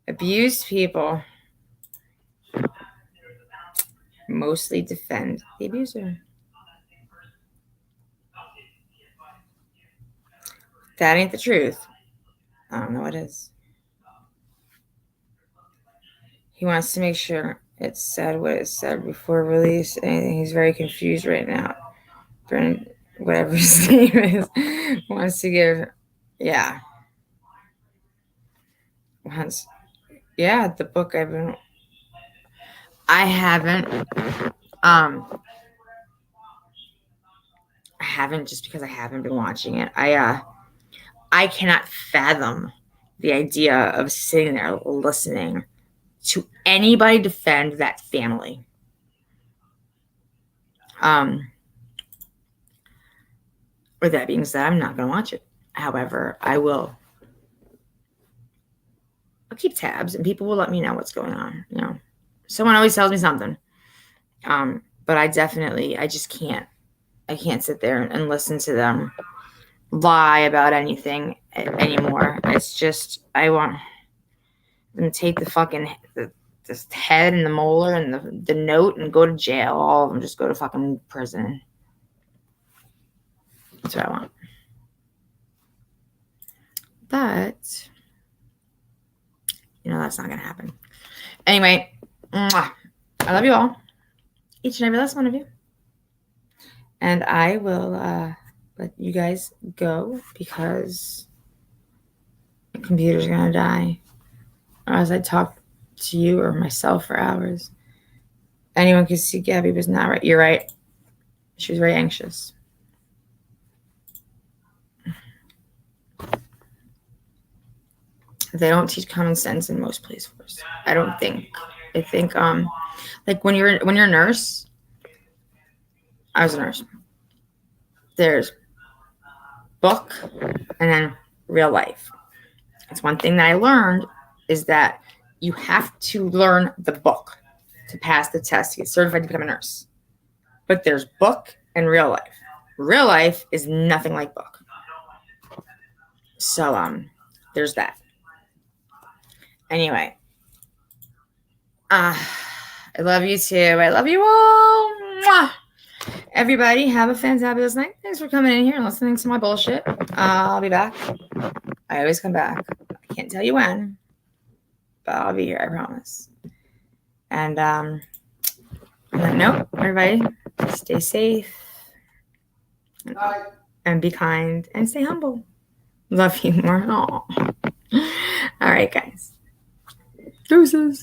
Abused people mostly defend the abuser. That ain't the truth. I don't know what is. He wants to make sure it said what it said before release. Anything. He's very confused right now. Brennan, whatever his name is, wants to give. Yeah. The book I haven't. I haven't just because I haven't been watching it. I cannot fathom the idea of sitting there listening to anybody defend that family. With that being said, I'm not going to watch it. However, I will keep tabs, and people will let me know what's going on. You know, someone always tells me something. But I just can't. I can't sit there and listen to them lie about anything anymore. It's just, I want them to take the fucking this head and the molar and the note and go to jail. All of them just go to fucking prison. That's what I want. But that's not gonna happen. Anyway, I love you all, each and every last one of you, and I will let you guys go because the computer's gonna die, or as I talk to you or myself for hours. Anyone can see Gabby was not right. You're right. She was very anxious. They don't teach common sense in most police force. I don't think. I think like when you're a nurse, I was a nurse. There's book and then real life. It's one thing that I learned is that you have to learn the book to pass the test to get certified to become a nurse. But there's book and real life. Real life is nothing like book. So there's that. Anyway, I love you too. I love you all. Mwah! Everybody, have a fantabulous night. Thanks for coming in here and listening to my bullshit. I'll be back. I always come back. I can't tell you when, but I'll be here, I promise. And on that note, everybody, stay safe and be kind and stay humble. Love you more. Aww. All right, guys. Deuces.